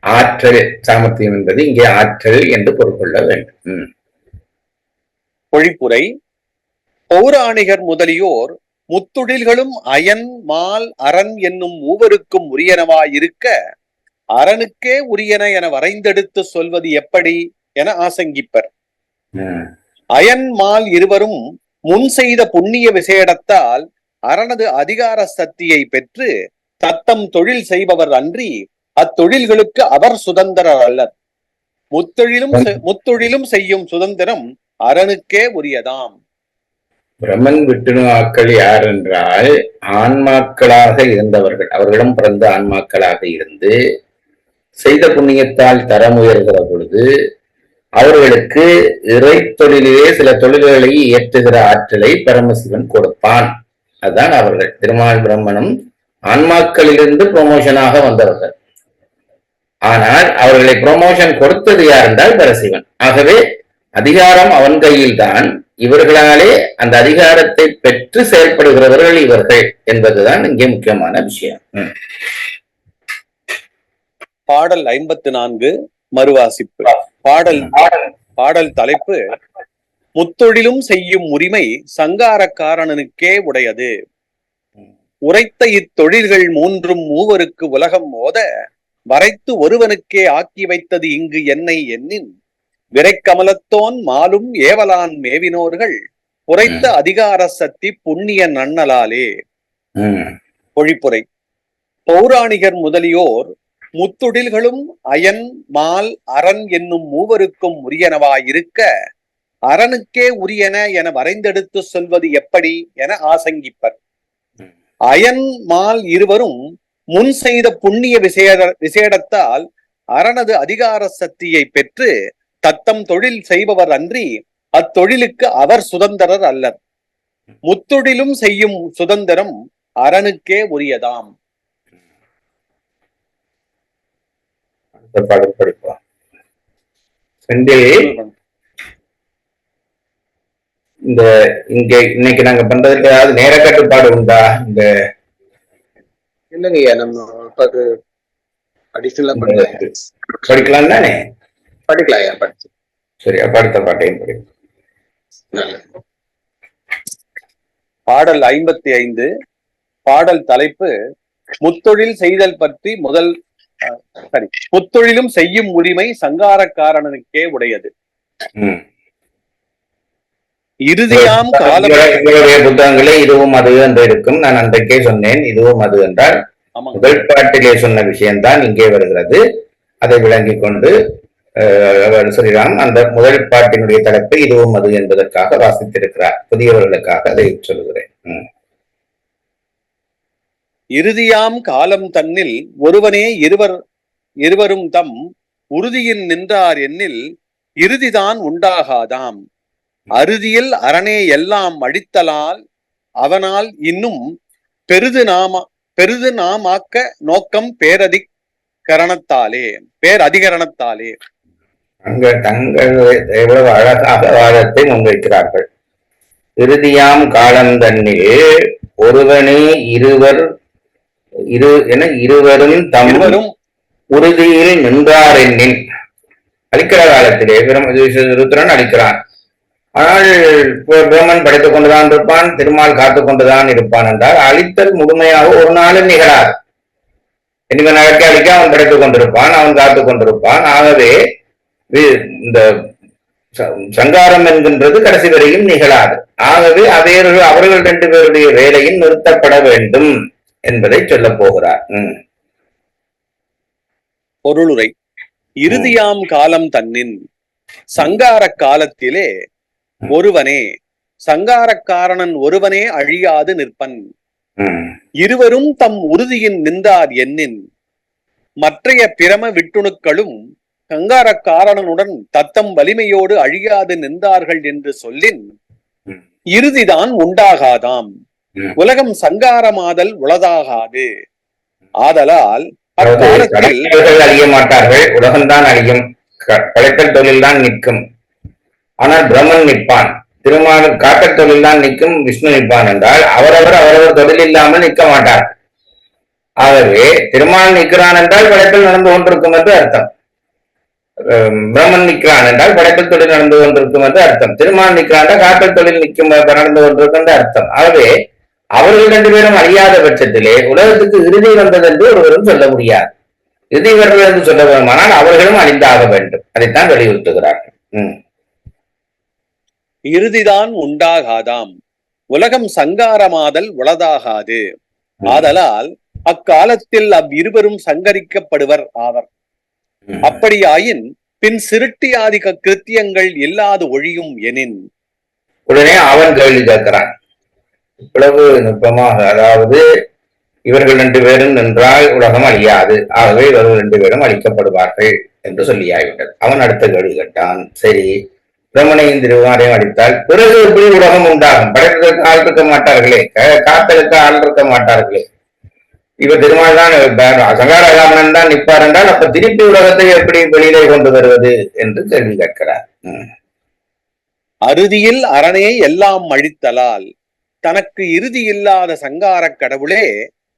ஆற்றல். சாமர்த்தியம் என்பது இங்கே ஆற்றல் என்று பொருள் கொள்ள வேண்டும். பொழிப்புரை. பௌராணிகர் முதலியோர் முத்தொழில்களும் அயன், மால், அரண் என்னும் மூவருக்கும் உரியனவாயிருக்க அரணுக்கே உரியன என வரைந்தெடுத்து சொல்வது எப்படி என ஆசங்கிப்பர். அயன், மால் இருவரும் முன் செய்த புண்ணிய விசேடத்தால் அரணது அதிகார சக்தியை பெற்று தத்தம் தொழில் செய்பவர் அன்றி அத்தொழில்களுக்கு அவர் சுதந்திரர் அல்லர். முத்தொழிலும் செய்யும் சுதந்திரம் அரணுக்கே உரியதாம். பிரம்மன் விட்டுணு ஆக்கள் யார் என்றால் ஆன்மாக்களாக இருந்தவர்கள். அவர்களிடம் பிறந்த ஆன்மாக்களாக இருந்து செய்த புண்ணியத்தால் தரம் உயர்கிற பொழுது அவர்களுக்கு இறை தொழிலே சில தொழில்களை இயற்றுகிற ஆற்றலை பரமசிவன் கொடுப்பான். அதுதான் அவர்கள். திருமால் பிரம்மனும் ஆன்மாக்களிலிருந்து ப்ரொமோஷனாக வந்தவர்கள். ஆனால் அவர்களை ப்ரொமோஷன் கொடுத்தது யார் என்றால் பரசிவன். ஆகவே அதிகாரம் அவன் கையில் தான். இவர்களாலே அந்த அதிகாரத்தை பெற்று செயல்படுகிறவர்கள் இவர்கள் என்பதுதான் இங்கே முக்கியமான விஷயம். பாடல் 54 மறுவாசிப்பு. பாடல் தலைப்பு முத்தொழிலும் செய்யும் உரிமை சங்காரக்காரனுக்கே உடையது. உரைத்த இத்தொழில்கள் மூன்றும் மூவருக்கு உலகம் ஓத வரைத்து ஒருவனுக்கே ஆக்கி வைத்தது இங்கு என்னை எண்ணின் விரைக்கமலத்தோன் மாலும் ஏவலான் மேவினோர்கள் உரைத்த அதிகார சக்தி புண்ணிய நன்னலாலே. பொழிப்புரை. பௌராணிகர் முதலியோர் முத்தொழில்களும் அயன் மால் அரண் என்னும் மூவருக்கும் உரியனவாயிருக்க அரணுக்கே உரியன என வரைந்தெடுத்து சொல்வது எப்படி என ஆசங்கிப்பர். அயன் மால் இருவரும் முன் செய்த புண்ணிய விசேடத்தால் அரணது அதிகார சக்தியை பெற்று தத்தம் தொழில் செய்பவர் அன்றி அத்தொழிலுக்கு அவர் சுதந்திரர் அல்லர். முத்தொழிலும் செய்யும் சுதந்திரம் அரணுக்கே உரியதாம். படிப்போம். இந்த இங்க இன்னைக்கு நாங்க பண்றதுக்கு ஏதாவது நேர கட்டுப்பாடு உண்டா? இந்த இல்லைங்கய்யா, நம்ம அடிஷனலா படிக்கலாம் தானே? படிக்கலாம் படிச்சு. சரி, அப்ப அடுத்த பாட்டையும் படிப்போம். பாடல் 55. பாடல் தலைப்பு முத்தொழில் செய்தல் பற்றி முத்தொழிலும் செய்யும் உரிமை சங்காரக்காரனுக்கே உடையது. இறுதியாம் காலம் புத்தகங்களே இதுவும் அது என்று இருக்கும். நான் அன்றைக்கே சொன்னேன் இதுவும் அது என்றால் முதல் பாட்டிலே சொன்ன விஷயம்தான் இங்கே வருகிறது. அதை விளங்கிக் கொண்டு ஸ்ரீராம் அந்த முதல் பாட்டினுடைய தலைப்பை இதுவும் அது என்பதற்காக வாசித்திருக்கிறார். புதியவர்களுக்காக அதை சொல்லுகிறேன். இறுதியாம் காலம் தன்னில் ஒருவனே இருவரும் தம் உறுதியில் நின்றார் எண்ணில் இறுதிதான் உண்டாகாதாம். அறுதியில் அரணே எல்லாம் அடித்தலால் அவனால் இன்னும் பெரிது நாமாக்க நோக்கம் பேரதிகரணத்தாலே. தங்கள் எவ்வளவு அழகாக வாதத்தை முன்வைக்கிறார்கள். இறுதியாம் காலம் தன்னில் ஒருவனே இருவரும் தம் உறுதியில் நின்றார் எண்ணின். அளிக்கிற காலத்திலே ருத்ரன் அளிக்கிறான். ஆனால் பிரம்மன் படைத்துக் கொண்டுதான் இருப்பான், திருமால் காத்துக் கொண்டுதான் இருப்பான் என்றால் அழித்தல் முழுமையாக ஒரு நாளும் நிகழாது. இனிமேல் அழிக்க அவன் படைத்துக் கொண்டிருப்பான், அவன் காத்துக் கொண்டிருப்பான். ஆகவே இந்த சங்காரம் என்கின்றது கடைசி வரையும் நிகழாது. ஆகவே அவர்கள் 2 பேருடைய வேலையும் நிறுத்தப்பட வேண்டும் என்பதை சொல்ல போகிறார். பொருளுரை. இறுதியாம் காலம் தன்னின் சங்கார காலத்திலே ஒருவனே சங்காரக்காரனன் ஒருவனே அழியாது நிற்பன். இருவரும் தம் உறுதியின் நின்றார் எண்ணின் மற்றைய பிரம விட்டுணுக்களும் சங்காரக்காரனுடன் தத்தம் வலிமையோடு அழியாது நின்றார்கள் என்று சொல்லின் இறுதிதான் உண்டாகாதாம். உலகம் சங்காரமாதல் உளதாகாது. ஆதலால் அக்காலத்தில் அழிய மாட்டார்கள், உலகம்தான் அழியும், படைத்தல் தொழில் தான் நிற்கும். ஆனால் பிரம்மன் நிற்பான், திருமால் காட்டல் தொழில் தான் நிற்கும், விஷ்ணு நிற்பான் என்றால் அவரவர் தொழில் இல்லாமல் நிற்க மாட்டார். ஆகவே திருமால் நிற்கிறான் என்றால் படைத்தல் நடந்து கொண்டிருக்கும் என்று அர்த்தம். பிரம்மன் நிற்கிறான் என்றால் படைத்தல் தொழில் நடந்து கொண்டிருக்கும் என்று அர்த்தம். திருமால் நிற்கிறான் என்றால் காட்டல் தொழில் நடந்து கொண்டிருக்கும் என்று அர்த்தம். ஆகவே அவர்கள் 2 பேரும் அழியாத பட்சத்திலே உலகத்துக்கு இறுதி வந்தது என்று ஒருவரும் சொல்ல முடியாது. இறுதி வருவது என்று சொல்ல வேண்டுமானால் அவர்களும் அழிந்தாக வேண்டும். அதைத்தான் வலியுறுத்துகிறார்கள். இறுதிதான் உண்டாகாதாம். உலகம் சங்காரமாதல் உளதாகாது. ஆதலால் அக்காலத்தில் அவ்விருவரும் சங்கரிக்கப்படுவர் ஆவர். அப்படியாயின் பின் சிருட்டியாதிக கிருத்தியங்கள் இல்லாது ஒழியும் எனின். உடனே அவன் கேள்வி கேட்கிறான் இவ்வளவு நுட்பமாக. அதாவது இவர்கள் 2 பேரும் நின்றால் உலகம் அழியாது, ஆகவே இவர்கள் 2 பேரும் அழிக்கப்படுவார்கள் என்று சொல்லியாகிவிட்டது. அவன் அடுத்த கேள்வி கேட்டான், சரி பிரம்மனையும் திருமாரையும் அழித்தால் பிறகு எப்படி உலகம் உண்டாகும்? படைப்பதற்கு ஆள் இருக்க மாட்டார்களே, காத்தலுக்கு ஆள் இருக்க மாட்டார்களே. இப்ப திருமால் தான் சங்காரகாமனன் தான் நிற்பார் என்றால் அப்ப திருப்பி உலகத்தை எப்படி வெளியிலே கொண்டு வருவது என்று கேள்வி கேட்கிறார். அறுதியில் அரணே எல்லாம் அழித்தலால் தனக்கு இறுதி இல்லாத சங்காரக் கடவுளே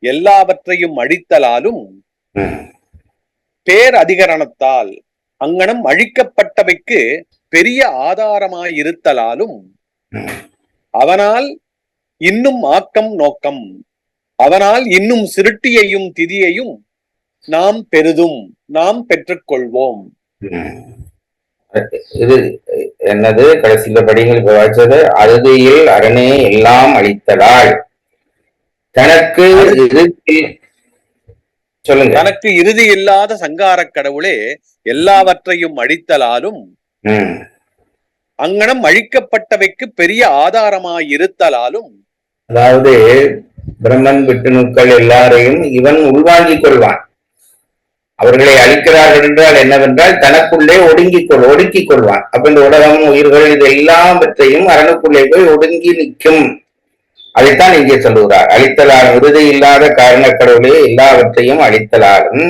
எல்லாவற்றையும் அழித்தலாலும் பேர் அதிகரணத்தால் அங்கனம் அழிக்கப்பட்டவைக்கு பெரிய ஆதாரமாயிருத்தலாலும் அவனால் இன்னும் ஆக்கம் நோக்கம், அவனால் இன்னும் சிருட்டியையும் திதியையும் நாம் பெற்றுக்கொள்வோம். இது என்னது கடைசியில படிங்கள் இப்ப வாய்ச்சது? அறுதியில் அரணே எல்லாம் அழித்தலால் தனக்கு சொல்லுங்க. தனக்கு இறுதி இல்லாத சங்காரக் கடவுளே எல்லாவற்றையும் அழித்தலாலும் அங்கனம் அழிக்கப்பட்டவைக்கு பெரிய ஆதாரமாயிருத்தலாலும். அதாவது பிரம்மன் விட்டுணுக்கள் எல்லாரையும் இவன் உள்வாங்கிக் கொள்வான். அவர்களை அழிக்கிறார்கள் என்றால் என்னவென்றால் தனக்குள்ளே ஒடுக்கிக் கொள்வான். அப்ப இந்த உலகம், உயிர்கள், இது எல்லாவற்றையும் அரணுக்குள்ளே போய் ஒடுங்கி நிற்கும். அதைத்தான் இங்கே சொல்லுகிறார். அழித்தலாலும் இறுதி இல்லாத காரண கடவுளே எல்லாவற்றையும் அழித்தலாலும்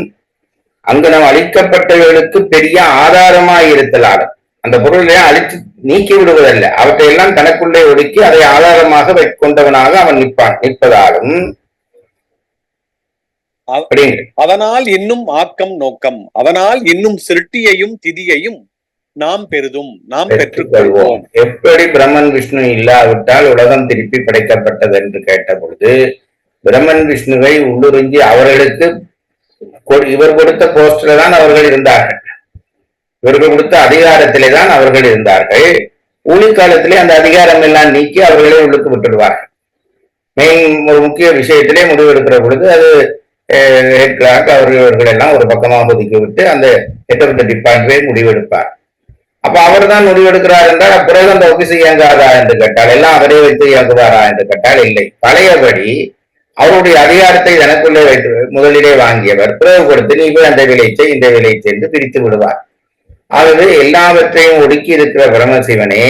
அங்கு அழிக்கப்பட்டவர்களுக்கு பெரிய ஆதாரமாய் இருத்தலாலும், அந்த பொருளை அழித்து நீக்கி விடுவதல்ல, அவற்றையெல்லாம் தனக்குள்ளே ஒடுக்கி அதை ஆதாரமாக கொண்டவனாக அவன் நிற்பதாலும் அவனால் இன்னும் ஆக்கம் நோக்கம், அவனால் இன்னும் சிருட்டியையும் திதியையும் நாம் பெற்றுக்கொள்வோம். எப்படி பிரம்மன் விஷ்ணு இல்லாவிட்டால் உலகம் திருப்பி படைக்கப்பட்டது என்று கேட்ட பொழுது பிரம்மன் விஷ்ணுவை உள்ளுறிஞ்சி அவர்களுக்கு இவர் கொடுத்த போஸ்ட்ல தான் அவர்கள் இருந்தார்கள், இவர்கள் கொடுத்த அதிகாரத்திலே தான் அவர்கள் இருந்தார்கள். ஊழி காலத்திலே அந்த அதிகாரம் எல்லாம் நீக்கி அவர்களே உள்ளுக்கு விட்டுடுவார்கள். ஒரு முக்கிய விஷயத்திலே முடிவெடுக்கிற பொழுது அது அவர்கள் எல்லாம் ஒரு பக்கமாக ஒதுக்கி விட்டு அந்த எட்டப்பட்ட டிபார்ட்மெண்டே முடிவெடுப்பார். அப்ப அவர் தான் முடிவெடுக்கிறார் என்றால் பிறகு அந்த ஆபீஸ் இயங்காதா என்று கேட்டால், எல்லாம் அவரே வைத்து இயங்குவாரா என்று கேட்டால் இல்லை. பழையபடி அவருடைய அதிகாரத்தை எனக்குள்ளே வைத்து முதலிலே வாங்கியவர் பிறகு கொடுத்து நீ போய் அந்த விளைச்சை இந்த விளைச்சை என்று பிரித்து விடுவார். ஆகவே எல்லாவற்றையும் ஒடுக்கி இருக்கிற பிரம்மசிவனே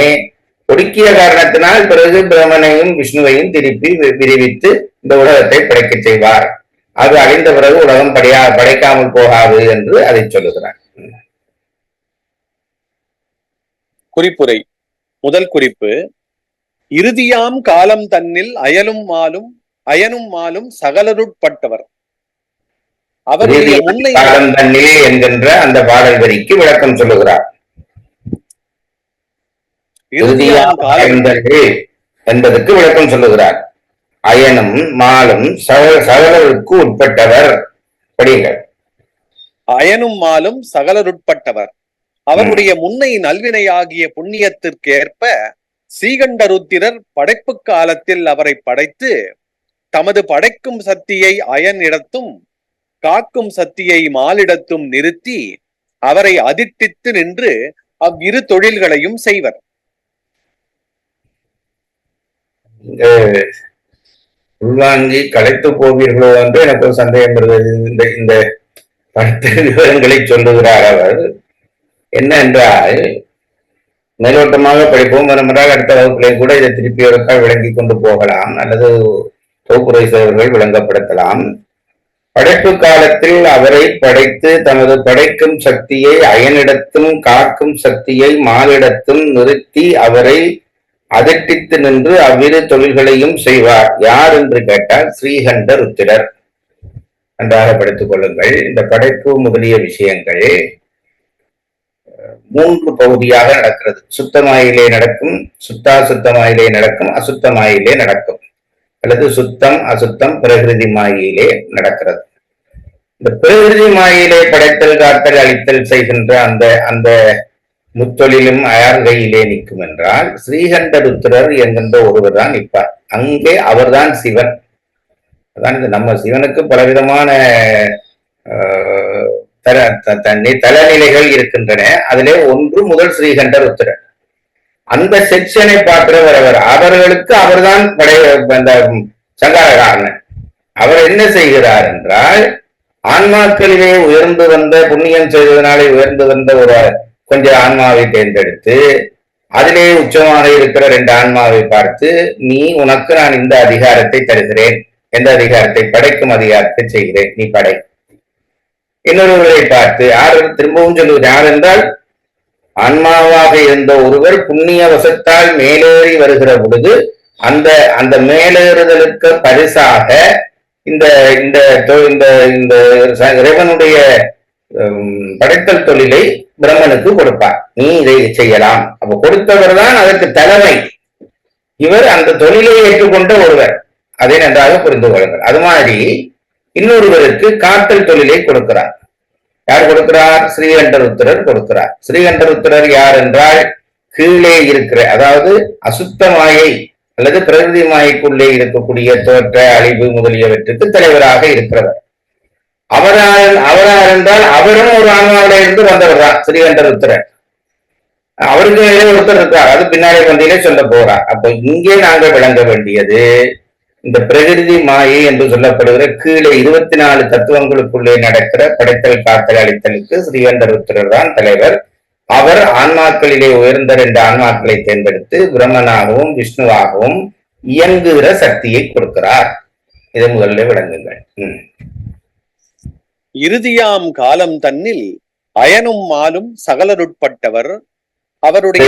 ஒடுக்கிய காரணத்தினால் பிறகு பிரம்மனையும் விஷ்ணுவையும் திருப்பி விரிவித்து இந்த உலகத்தை படைக்க செய்வார். அது அழிந்த பிறகு உலகம் படைக்காமல் போகாது என்று அதை சொல்லுகிறார். குறிப்புரை. முதல் குறிப்பு, இறுதியாம் காலம் தன்னில் அயனும் மாலும் சகலருட்பட்டவர். அவருடைய முன்னை காலம் தன்னில் என்கின்ற அந்த பாடல் வரிக்கு விளக்கம் சொல்லுகிறார். இறுதியாம் காலம் தன்னில் என்பதற்கு விளக்கம் சொல்லுகிறார். அயனும் மாலும் சகலருக்கு உட்பட்டவர். படியுங்கள். அயனும் மாலும் சகலருட்பட்டவர். அவருடைய முன்னை நல்வினையாகிய புண்ணியத்திற்கேற்ப ஸ்ரீகண்டருத்திரர் படைப்பு காலத்தில் அவரை படைத்து தமது படைக்கும் சக்தியை அயனிடத்தும் காக்கும் சக்தியை மாலிடத்தும் நிறுத்தி அவரை அதிர்ஷ்டித்து நின்று அவ்விரு தொழில்களையும் செய்வர். உள்வாங்கி கலைத்து போவீர்களோ என்று எனக்கு ஒரு சந்தேகம் வருகிறது. இந்த படத்த விவரங்களை சொல்லுகிறார் அவர். என்ன என்றால், மேலோட்டமாக படிப்போம், வரமுறையாக அடுத்த வகுப்பிலே கூட இதை திருப்பி ஒருக்கால் விளங்கி கொண்டு போகலாம், அல்லது தொகுப்புரை சேவர்கள் விளங்கப்படுத்தலாம். படைப்பு காலத்தில் அவரை படைத்து தமது படைக்கும் சக்தியை அயனிடத்தும் காக்கும் சக்தியை மாலிடத்தும் நிறுத்தி அவரை அதிர்ஷ்டித்து நின்று அவ்விரு தொழில்களையும் செய்வார். யார் என்று கேட்டால் ஸ்ரீகண்ட ருத்திரர். நன்றாக படித்துக் கொள்ளுங்கள். இந்த படைப்பு முதலிய விஷயங்கள் 3 பகுதியாக நடக்கிறது. சுத்தமாயிலே நடக்கும், சுத்தாசுத்தமாயிலே நடக்கும், அசுத்தமாயிலே நடக்கும், அல்லது சுத்தம் அசுத்தம் பிரகிருதி மாயிலே நடக்கிறது. இந்த பிரகிருதி மாயிலே படைத்தல் காத்தல் அழித்தல் செய்கின்ற அந்த முத்தொழிலும் யார் கையிலே நிற்கும் என்றால் ஸ்ரீகண்டருத்திரர் என்கின்ற ஒருவர் தான் நிற்பார். அங்கே அவர்தான் சிவன். அதான் நம்ம சிவனுக்கு பலவிதமான தலநிலைகள் இருக்கின்றன. அதிலே ஒன்று முதல் ஸ்ரீகண்டருத்திரர். அந்த செக்ஷனை பார்க்கிறவர் அவர்களுக்கு அவர்தான் சங்காரகாரன். அவர் என்ன செய்கிறார் என்றால், ஆன்மாக்களிலே உயர்ந்து வந்த புண்ணியம் செய்ததனாலே உயர்ந்து வந்த ஒரு கொஞ்சம் ஆன்மாவை தேர்ந்தெடுத்து அதிலே உச்சமாக இருக்கிற ரெண்டு ஆன்மாவை பார்த்து, நீ உனக்கு நான் இந்த அதிகாரத்தை தருகிறேன், எந்த அதிகாரத்தை? படைக்கும் அதிகாரத்தை செய்கிறேன், நீ படை. இன்னொருவரை பார்த்து யார் திரும்பவும் சொல்லுவது? யார் என்றால் ஆன்மாவாக இருந்த ஒருவர் புண்ணிய வசத்தால் மேலேறி வருகிற பொழுது அந்த அந்த மேலேறுதலுக்கு பரிசாக இந்த இந்த இந்த இந்த இறைவனுடைய படைத்தல் தொழிலை பிரம்மனுக்கு கொடுப்பார். நீ இதை செய்யலாம். அப்ப கொடுத்தவர் தான் அதற்கு தலைமை. இவர் அந்த தொழிலை ஏற்றுக்கொண்ட ஒருவர். அதை நன்றாக புரிந்து கொள்ளுங்கள். அது மாதிரி இன்னொருவருக்கு காத்தல் தொழிலை கொடுக்கிறார். யார் கொடுக்கிறார்? ஸ்ரீகண்டருத்திரர் கொடுக்கிறார். ஸ்ரீகண்டருத்திரர் யார் என்றால் கீழே இருக்கிற, அதாவது அசுத்த மாயை அல்லது பிரகிருதி மாயைக்குள்ளே இருக்கக்கூடிய தோற்ற அழிவு முதலியவற்றுக்கு தலைவராக இருக்கிறவர். அவரார் என்றால் அவரும் ஒரு ஆன்மாவில இருந்து வந்தவர் தான் ஸ்ரீகண்டருத்திரர். அவருக்கு மேலே ஒருத்தர் இருக்கார், அது பின்னாடி வந்தியிலே சொல்ல போறார். அப்ப இங்கே நாங்கள் விளங்க வேண்டியது இந்த பிரகிருதி மாயை என்று சொல்லப்படுகிற கீழே 24 தத்துவங்களுக்குள்ளே நடக்கிற படைத்தல் காத்தல் அளித்தலுக்கு ஸ்ரீகண்டருத்திரர் தான் தலைவர். அவர் ஆன்மாக்களிலே உயர்ந்த 2 ஆன்மாக்களை தேர்ந்தெடுத்து பிரம்மனாகவும் விஷ்ணுவாகவும் இயங்குகிற சக்தியை கொடுக்கிறார். இதை முதல்ல விளங்குங்கள். இறுதியாம் காலம் தன்னில் அயனும் மாலும் சகலருட்பட்டவர் அவருடைய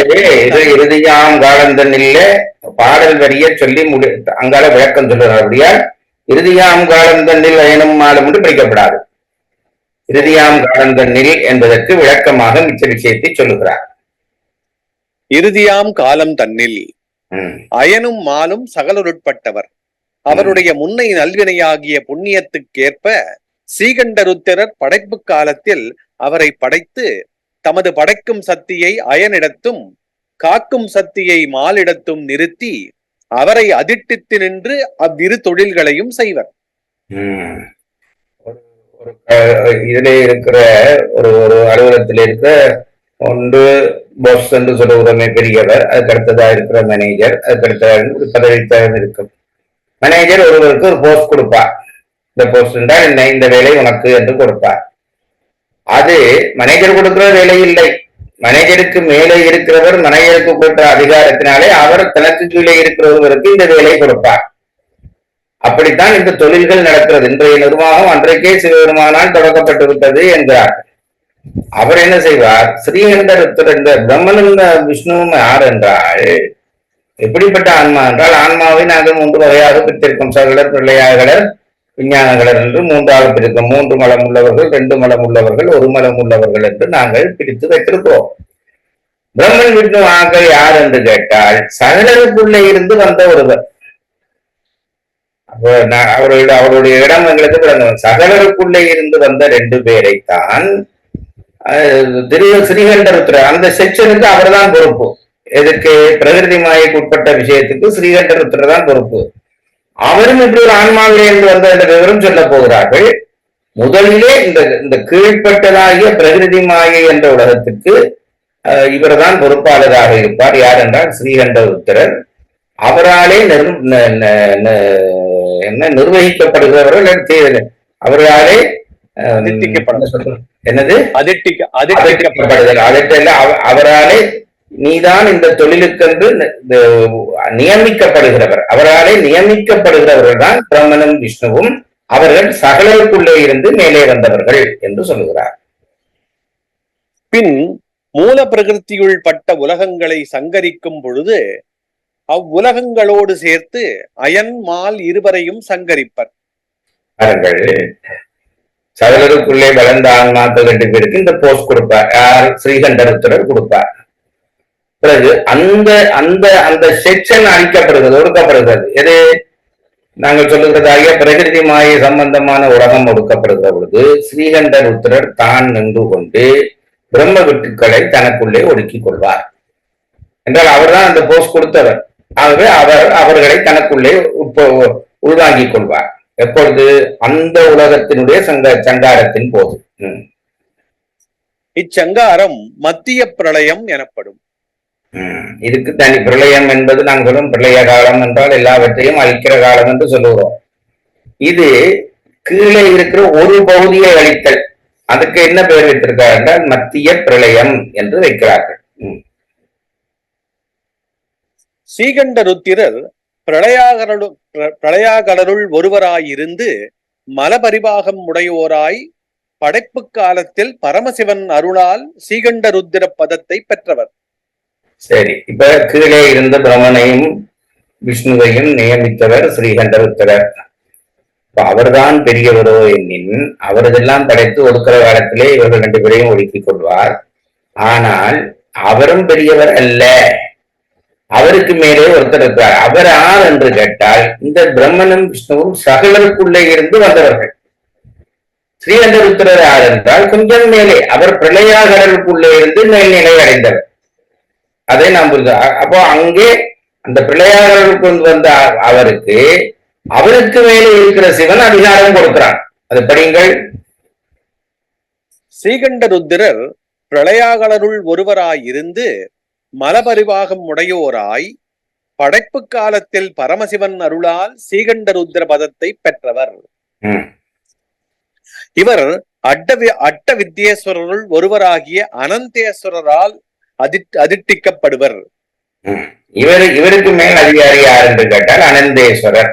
இறுதியாம் காலம் தன்னில் பாடல் வரிய சொல்லி அங்கால விளக்கம் சொல்லுறார். அப்படியால் இறுதியாம் காலம் தன்னில் அயனும் மாலும் என்று படிக்கப்படாது. இறுதியாம் காலம் தன்னில் என்பதற்கு விளக்கமாக மிச்ச விஷயத்தை சொல்லுகிறார். இறுதியாம் காலம் தன்னில் அயனும் மாலும் சகலருட்பட்டவர் அவருடைய முன்னை நல்வினையாகிய புண்ணியத்துக்கேற்ப ஸ்ரீகண்டருத்திரர் படைப்பு காலத்தில் அவரை படைத்து தமது படைக்கும் சக்தியை அயனிடத்தும் காக்கும் சக்தியை மாலிடத்தும் நிறுத்தி அவரை அதிர்ட்டித்து நின்று அவ்விரு தொழில்களையும் செய்வர். இதிலே இருக்கிற ஒரு அலுவலகத்தில் இருக்கிற ஒன்று பாஸ் என்று சொல்லுவதுமே பெரியவர், அதுக்கு அடுத்ததா இருக்கிற மேனேஜர், அதுக்கு அடுத்த பதவித்தான் இருக்கும். மேனேஜர் ஒருவருக்கு ஒரு போஸ்ட் கொடுப்பார். இந்த போஸ்ட் என்றால் என்ன, இந்த வேலை உனக்கு என்று கொடுப்பார். அது மேனேஜர் கொடுக்கிற வேலை இல்லை. மேனேஜருக்கு மேலே இருக்கிறவர் மேனேஜருக்கு கொடுக்கிற அதிகாரத்தினாலே அவர் தனக்கு கீழே இருக்கிறவருக்கு இந்த வேலை கொடுப்பார். அப்படித்தான் இந்த தொழில்கள் நடக்கிறது. இன்றைய நிர்வாகம் அன்றைக்கே சிவபெருமானால் தொடக்கப்பட்டு விட்டது என்கிறார்கள். அவர் என்ன செய்வார்? ஸ்ரீகண்டருத்திரர் இந்த பிரம்மனும் விஷ்ணுவும் யார் என்றால் எப்படிப்பட்ட ஆன்மா என்றால், ஆன்மாவை நாங்கள் 3 வகையாக பிரித்திருக்கோம். சகலர், பிள்ளையாகலர், விஞ்ஞானங்களர் என்று 3ஆக பிரிக்கும். 3 மலம் உள்ளவர்கள், 2 மலம் உள்ளவர்கள், 1 மலம் உள்ளவர்கள் என்று நாங்கள் பிரித்து வைத்திருக்கிறோம். பிரம்மன் விஷ்ணு ஆக்கள் யார் என்று கேட்டால் சகலருக்குள்ளே இருந்து வந்த ஒருவர். அவருடைய இடம் எங்களுக்கு விளங்கும். சகலருக்குள்ளே இருந்து வந்த 2 பேரைத்தான் ஸ்ரீகண்டருத்திரர், அந்த செக்ஷனுக்கு அவர் தான் பொறுப்பு. எதுக்கு? பிரகிருதி மாயைக்கு உட்பட்ட விஷயத்துக்கு ஸ்ரீகண்டருத்திரர் தான் பொறுப்பு. அவரும் இப்படி ஒரு ஆன்மாவிலே இருந்து வந்த என்ற விவரம் சொல்ல போகிறார்கள். முதலிலே இந்த கீழ்பட்டதாகிய பிரகிருதி மாயை என்ற உலகத்துக்கு இவர் தான் பொறுப்பாளராக இருப்பார். யார் என்றால் ஸ்ரீகண்டருத்திரர். அவராலே நிர்வகிக்கப்படுகிறவர்கள், அவர்களாலே என்னது அதிர்ஷ்டிக்கப்படுதல், அதற்கெல்லாம் அவராலே நீதான் இந்த தொழிலுக்கென்று நியமிக்கப்படுகிறவர். அவராலே நியமிக்கப்படுகிறவர்கள் தான் பிரம்மனும் விஷ்ணுவும். அவர்கள் சகலருக்குள்ளே இருந்து மேலே வந்தவர்கள் என்று சொல்லுகிறார். பின் மூல பிரகிருத்தியுள் பட்ட உலகங்களை சங்கரிக்கும் பொழுது அவ்வுலகங்களோடு சேர்த்து அயன் மால் இருவரையும் சங்கரிப்பர். சகலருக்குள்ளே வளர்ந்த ஆன்மாக்கள் 2 பேருக்கு இந்த போஸ்ட் கொடுப்பார். யார்? ஸ்ரீகண்டருத்திரர் கொடுப்பார். பிறகு அந்த அந்த அந்த செக்ஷன் அழிக்கப்படுகிறது, ஒடுக்கப்படுகிறது. எது? நாங்கள் சொல்லுகிறதாகிய பிரகிருதி மாயை சம்பந்தமான உலகம் ஒடுக்கப்படுகிற பொழுது ஸ்ரீகண்டருத்திரர் தான் நின்று கொண்டு பிரம்ம விட்டுக்களை தனக்குள்ளே ஒடுக்கிக் கொள்வார். என்றால் அவர்தான் அந்த போஸ்ட் கொடுத்தவர். ஆகவே அவர்களை தனக்குள்ளே உள்வாங்கிக் கொள்வார். எப்பொழுது? அந்த உலகத்தினுடைய சங்காரத்தின் போது. இச்சங்காரம் மத்திய பிரளயம் எனப்படும். இதுக்கு தனி பிரளயம் என்பது நாங்களும் பிரளய காலம் என்றால் எல்லாவற்றையும் அழிக்கிற காலம் என்று சொல்லுகிறோம். இது கீழே இருக்கிற ஒரு பகுதியை அழித்தல். அதுக்கு என்ன பெயர் வைத்திருக்கார் என்றால் மத்திய பிரளயம் என்று வைக்கிறார்கள். ஸ்ரீகண்டருத்திரர் பிரளயாகலருள் ஒருவராயிருந்து மலபரிவாகம் உடையோராய் படைப்பு காலத்தில் பரமசிவன் அருளால் ஸ்ரீகண்டருத்திர பதத்தை பெற்றவர். சரி, இப்ப கீழே இருந்த பிரம்மனையும் விஷ்ணுவையும் நியமித்தவர் ஸ்ரீகண்டருத்திரர். அவர்தான் பெரியவரோ எண்ணின் அவரதெல்லாம் படைத்து ஒடுக்கிற காலத்திலே இவர்கள் 2 பேரையும் ஒடுக்கிக் கொள்வார். ஆனால் அவரும் பெரியவர் அல்ல, அவருக்கு மேலே ஒருத்தர் இருக்கிறார். அவர் யார் என்று கேட்டால் இந்த பிரம்மனும் விஷ்ணுவும் சகலருக்குள்ளே இருந்து வந்தவர்கள். ஸ்ரீகண்டருத்திரர் யார் என்றால் கொஞ்சம் மேலே, அவர் பிரளயாகலருக்குள்ளே இருந்து மேல்நிலை அடைந்தவர். அதை நாம் புரிந்து, அப்போ அங்கே அந்த பிரளயாகலருக்கு வந்த அவருக்கு மேலே இருக்கிற சிவன் அதிகாரம் கொடுக்கிறான். அது படியுங்கள். ஸ்ரீகண்டருத்திரர் பிரளயாகலருள் ஒருவராயிருந்து மலபரிவாகம் உடையோராய் படைப்பு காலத்தில் பரமசிவன் அருளால் ஸ்ரீகண்டருத்திர பதத்தை பெற்றவர். இவர் அட்ட வித்யேஸ்வரருள் ஒருவராகிய அனந்தேஸ்வரரால் அதிட்டிக்கப்படுவர். இவருக்கு மேல் அதிகாரி யார் என்று கேட்டால் அனந்தேஸ்வரர்.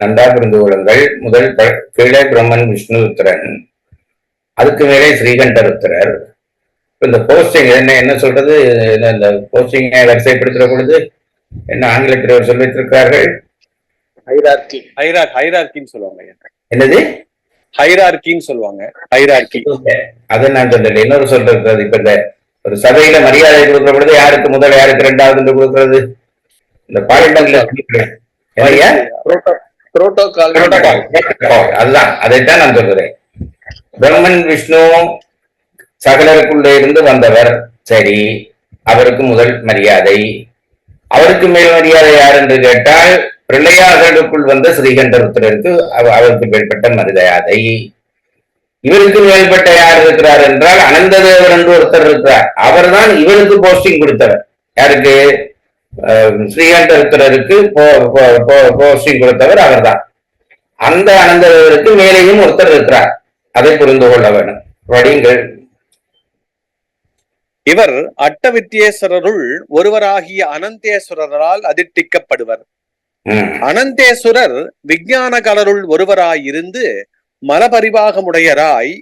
நன்றா புரிந்து கொள்ளுங்கள். முதல் கீழே பிரம்மன் விஷ்ணுருத்திரன், அதுக்கு மேலே ஸ்ரீகண்டருத்திரர். இந்த போஸ்டிங் என்ன சொல்றது, இந்த போஸ்டிங் வரிசைப்படுத்துற பொழுது என்ன ஆங்கிலத்தில் சொல்லி வைத்திருக்கிறார்கள்? ஹைரார்கின்னு சொல்லுவாங்க. என்னது? ஹைரார்கின்னு சொல்லுவாங்க. ஹைரார்கி. அதை நான் சொல்லல, இன்னொரு சொல்றது. இப்ப இந்த ஒரு சபையில மரியாதை கொடுக்கிற பொழுது யாருக்கு முதல் யாருக்கு 2வது என்று கொடுக்கிறது? இந்த பார்லிமெண்ட்ல அதுதான், அதைத்தான் நான் சொல்றேன். பிரம்மன் விஷ்ணு சகலருக்குள்ளே இருந்து வந்தவர். சரி, அவருக்கு முதல் மரியாதை. அவருக்கு மேல் மரியாதை யார் என்று கேட்டால் பிரளயாகலுக்குள் வந்த ஸ்ரீகண்டருத்திரருக்கு அவருக்கு மேற்பட்ட மரியாதை. இவருக்கு மேல்பட்ட யார் இருக்கிறார் என்றால் அனந்ததேவர் என்று ஒருத்தர் இருக்கிறார். அவர் தான் இவருக்கு போஸ்டிங் கொடுத்தவர். யாருக்கு? ஸ்ரீகண்டருத்திரருக்கு போஸ்டிங் கொடுத்தவர் அவர் தான். அந்த அனந்ததேவருக்கு மேலேயும் ஒருத்தர் இருக்கிறார். அதை புரிந்து கொள்ள வேண்டும். படியுங்கள். இவர் அட்ட வித்யேஸ்வரருள் ஒருவராகிய அனந்தேஸ்வரரால் அதிட்டிக்கப்படுவர். அனந்தேஸ்வரர் விஞ்ஞான கலருள் ஒருவராயிருந்து மலபரிவாகமுடையராய்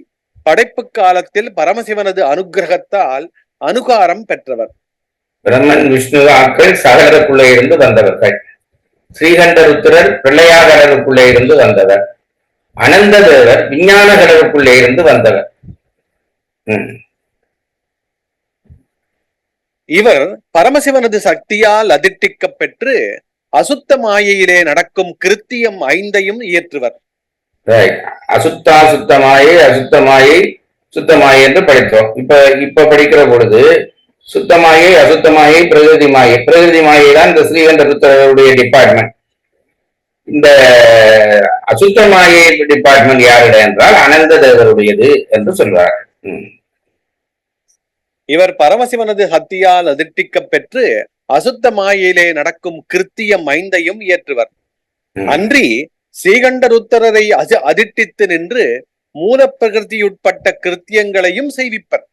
படைப்பு காலத்தில் பரமசிவனது அனுகிரகத்தால் அனுகாரம் பெற்றவர். பிரம்மன் விஷ்ணு ஆக்கள் சகலருக்குள்ளே இருந்து வந்தவர்கள். ஸ்ரீகண்டருத்திரர் பிரளயாகலருக்குள்ளே இருந்து வந்தவர். அனந்ததேவர் விஞ்ஞான கலருக்குள்ளே இருந்து வந்தவர். இவர் பரமசிவனது சக்தியால் அதிட்டிக்க பெற்று அசுத்த மாயையிலே நடக்கும் கிருத்தியம் 5ஐயும் இயற்றுவர். அசுத்தாசுத்தமாயை அசுத்தமாயை சுத்தமாயை என்று படித்தோம். இப்ப படிக்கிற பொழுது சுத்தமாயை அசுத்தமாயை பிரகிருதி மாயை தான் இந்த ஸ்ரீகண்டருத்திரருடைய டிபார்ட்மெண்ட். இந்த அசுத்தமாயை டிபார்ட்மெண்ட் யாருடைய என்றால் அனந்ததேவருடையது என்று சொல்றார். இவர் பரமசிவனது ஹத்தியால் அதிட்டிக்க பெற்று அசுத்த மாயிலே நடக்கும் கிருத்தியம் 5ஐயும் இயற்றுவர். அன்றி ஸ்ரீகண்டருத்திரரை அதிட்டித்து நின்று மூல பிரகிருதியுட்பட்ட கிருத்தியங்களையும் செய்விப்பர்.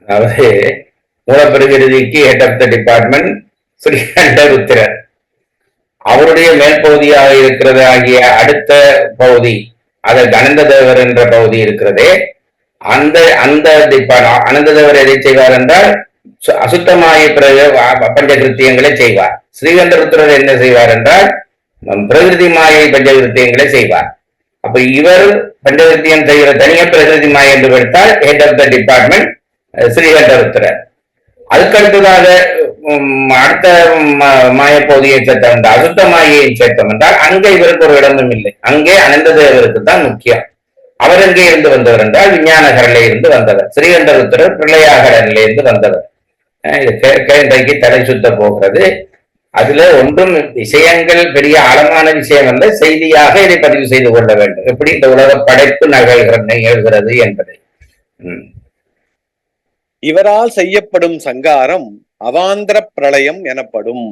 அதாவது மூல பிரகிருதிக்கு ஹெட் ஆஃப் த டிபார்ட்மெண்ட் ஸ்ரீகண்டருத்திரர். அவருடைய மேல் பகுதியாக இருக்கிறது ஆகிய அடுத்த பகுதி, அதற்கு அனந்ததேவர் என்ற பகுதி இருக்கிறதே, அந்த அனந்ததேவர் எதை செய்வார் என்றால் அசுத்தமாய பஞ்சகிருத்தியங்களை செய்வார். ஸ்ரீகண்டருத்திரர் என்ன செய்வார் என்றால் பிரகிருதி மாயை பஞ்சகிருத்தியங்களை செய்வார். அப்ப இவர் பஞ்சகிருத்தியம் செய்கிற தனிய பிரகிருதி மாயை என்று எடுத்தால் ஹெட் ஆஃப் த டிபார்ட்மெண்ட் ஸ்ரீகண்டருத்திரர். அதுக்கடுத்ததாக அடுத்த மாயப்பகுதியை சேர்த்தோம், இந்த அசுத்த மாயையை சேர்த்தோம் என்றால் அங்கே இவருக்கு ஒரு இடமும் இல்லை. அங்கே அனந்ததேவருக்கு தான் முக்கியம். அவர் எங்கே இருந்து வந்தவர் என்றால் விஞ்ஞானகரிலே இருந்து வந்தவர். ஸ்ரீகண்டருத்திரர் பிரளயாகரிலே இருந்து வந்தவர். இது இன்றைக்கு தலை சுத்த போகிறது. அதுல ஒன்றும் விஷயங்கள் பெரிய ஆழமான விஷயம் அல்ல, செய்தியாக இதை பதிவு செய்து கொள்ள வேண்டும். எப்படி இந்த உலக படைப்பு நிகழ்கிறது என்பதை. இவரால் செய்யப்படும் சங்காரம் அவாந்திர பிரளயம் எனப்படும்.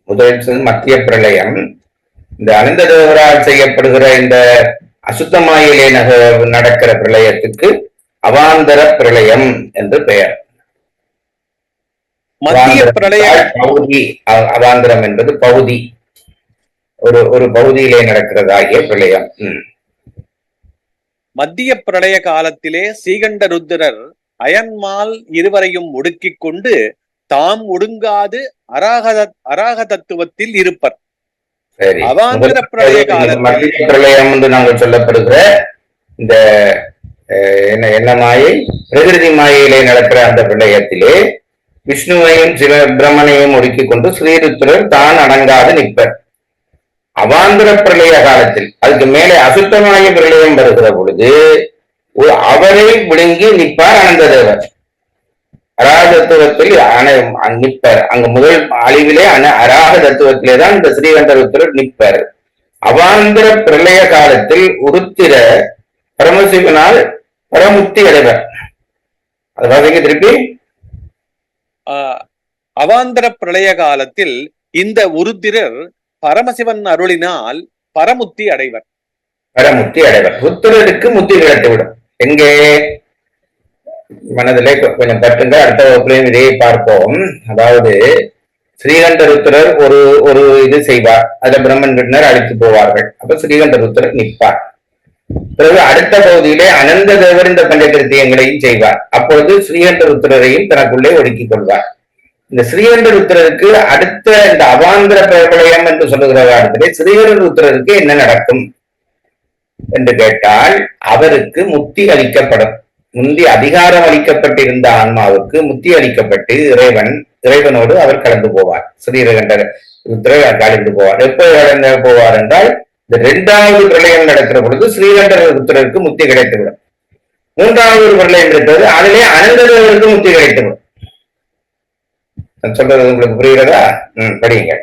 முதல் மத்திய பிரளயம். இந்த அனந்ததேவரால் செய்யப்படுகிற இந்த அசுத்தமாயிலே நடக்கிற பிரளயத்துக்கு அவாந்தர பிரளயம் என்று பெயர். மத்திய பிரளய பகுதி. அவாந்திரம் என்பது பகுதி, ஒரு பகுதியிலே நடக்கிறதாகிய பிரளயம். மத்திய பிரளய காலத்திலே ஸ்ரீகண்ட ருத்திரர் அயன்மால் இருவரையும் ஒடுக்கிக் கொண்டு தாம் ஒடுங்காது அராக தத்துவத்தில் இருப்பர். சரி, அவாந்தர பிரளய காலத்தில் மத்திய பிரளயம் என்று நாங்கள் சொல்லப்படுகிற இந்த என்ன மாயை, பிரகிருதி மாயையிலே நடக்கிற அந்த பிரளயத்திலே விஷ்ணுவையும் சிவ பிரம்மனையும் ஒடுக்கிக் கொண்டு ஸ்ரீருத்திரர் தான் அடங்காது நிற்பர். அவாந்திர பிரளய காலத்தில் அதுக்கு மேலே அசுத்தமாய பிரளயம் வருகிற பொழுது அவரை விழுங்கி நிற்பார் அனந்ததேவர். அராக தத்துவத்தில் நிற்பர். அங்கு முதல் அழிவிலே அராக தத்துவத்திலே தான் இந்த ஸ்ரீகண்டருத்திரர் நிற்பர். அவாந்திர பிரளய காலத்தில் உருத்திர பரமசிவனால் பரமுக்தி அடைவர். அது பாத்தீங்க திருப்பி. அவாந்தர பிரளய காலத்தில் இந்த உருத்திரர் பரமசிவன் அருளினால் பரமுக்தி அடைவர். பரமுக்தி அடைவர். ருத்திரருக்கு முக்தி கிடைத்துவிடும். எங்கே? மனதிலே கொஞ்சம் பட்டுங்க. அடுத்த வகுப்புலையும் இதையே பார்ப்போம். அதாவது ஸ்ரீகண்ட ருத்திரர் ஒரு இது செய்வார், அதுல பிரம்மன் கிருஷ்ணர் அழித்து போவார்கள். அப்ப ஸ்ரீகண்ட ருத்திரர் நிற்பார். பிறகு அடுத்த பகுதியிலே அனந்த தேவர் இந்த பஞ்சகிருத்தியங்களையும் செய்வார். அப்பொழுது ஸ்ரீகண்ட ருத்திரரையும் தனக்குள்ளே ஒடுக்கிக் கொள்வார். இந்த ஸ்ரீகண்ட ருத்திரருக்கு அடுத்த இந்த அவாந்திர பிரளயம் என்று சொல்லுகிற காலத்திலே ஸ்ரீகண்ட ருத்திரருக்கு என்ன நடக்கும் என்று கேட்டால், அவருக்கு முக்தி அளிக்கப்படும். முந்தி அதிகாரம் அளிக்கப்பட்டிருந்த ஆன்மாவுக்கு முக்தி அளிக்கப்பட்டு இறைவனோடு அவர் கலந்து போவார். ஸ்ரீகண்டர் ருத்திரர் கலந்து போவார். எப்ப கலந்து போவார் என்றால், இந்த 2வது பிரளயம் நடக்கிற பொழுது ஸ்ரீகண்டர் ருத்திரருக்கு முக்தி கிடைத்துவிடும். 3வது பிரளயம் இருக்கிறது, அதிலே அனந்ததேவருக்கு முக்தி கிடைத்துவிடும். சொல்றது உங்களுக்கு புரிகிறதா? படியுங்க.